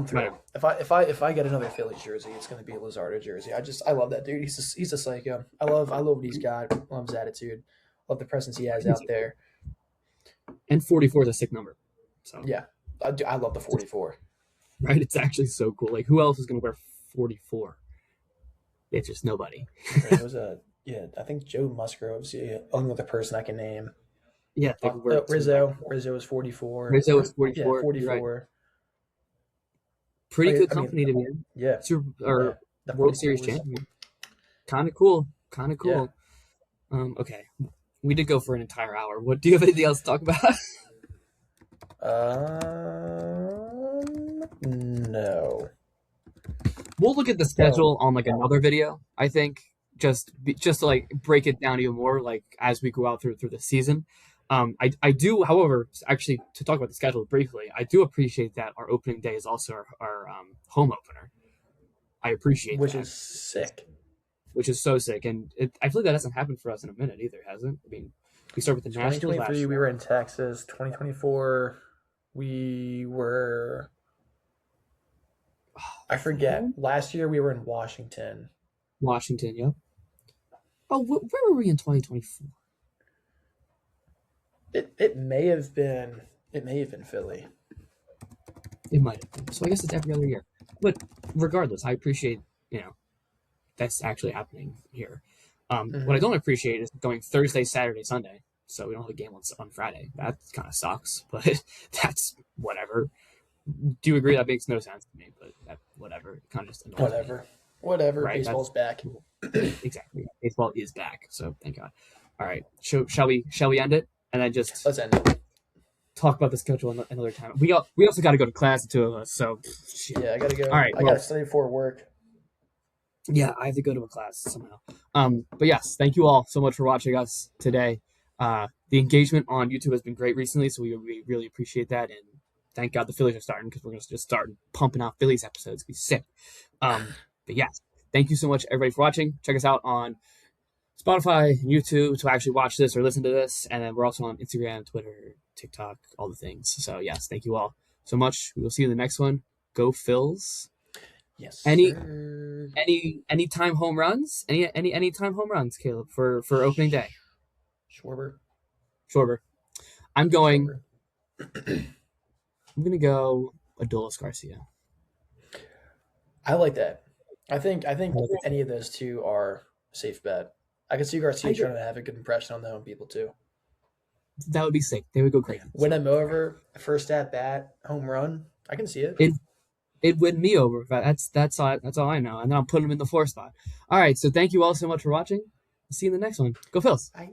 thrilled. whatever. If I get another Phillies jersey, it's gonna be a Luzardo jersey. I love that dude. He's a psycho. I love what he's got. Love his attitude. Love the presence he has out there. And 44 is a sick number. So Yeah, I love the 44. right, it's actually so cool. Like who else is gonna wear 44? It's just nobody. It was a yeah. I think Joe Musgrove's the only other person I can name. Yeah, they could wear it too. Rizzo was 44. Rizzo was Yeah, 44. You're right. 44. Pretty good I mean, company to be in. yeah, Super yeah. or The World 44 Series was champion. Kind of cool. Kind of yeah. cool. Okay. We did go for an entire hour. What do you have anything else to talk about? No. We'll look at the So schedule on like another video. I think just to like break it down even more, like as we go out through the season. I do, however, actually to talk about the schedule briefly, I do appreciate that our opening day is also our home opener. I appreciate which that, is sick. which is so sick, and I feel like that hasn't happened for us in a minute either, has it? I mean, we started with the Nationals last 2023 we year. were in Texas. 2024 we were I forget. Last year we were in Washington. Washington, yep. Oh, where were we in 2024? It may have been Philly. It might have been. So I guess it's every other year. But regardless, I appreciate, you know, that's actually happening here. What I Hmm. don't appreciate is going Thursday, Saturday, Sunday. So we don't have a game on Friday. That kind of sucks, but that's whatever. Do you agree? That makes no sense to me, but whatever. It kind of just annoys me, Whatever. right? Baseball's That's back. exactly. Baseball is back, so thank God. All right, shall we end it and then just Let's end it. talk about the schedule another time? We also got to go to class, the two of us. So shit. Yeah, I gotta All go. right. I Well, gotta study for work. yeah, I have to go to a class somehow. But yes, thank you all so much for watching us today. The engagement on YouTube has been great recently, so we really appreciate that. And thank God the Phillies are starting because we're going to just start pumping out Phillies episodes. It'll be sick. But yes, thank you so much, everybody, for watching. Check us out on Spotify, YouTube to actually watch this or listen to this. And then we're also on Instagram, Twitter, TikTok, all the things. So yes, thank you all so much. We will see you in the next one. Go Phils. Yes, Any sir. any time home runs? Any time home runs, Caleb, for opening day? Schwarber. Shorter. I'm going. Schwarber. I'm gonna go Adolis Garcia. I like that. I think I any of those two are a safe bet. I can see Garcia agree. trying to have a good impression on the home people too. That would be sick. They would go crazy. Win So him over, first at bat, home run. I can see it. it it win me over. But that's all I know. And then I'll put him in the 4 spot. All right. So thank you all so much for watching. See you in the next one. Go Phils. I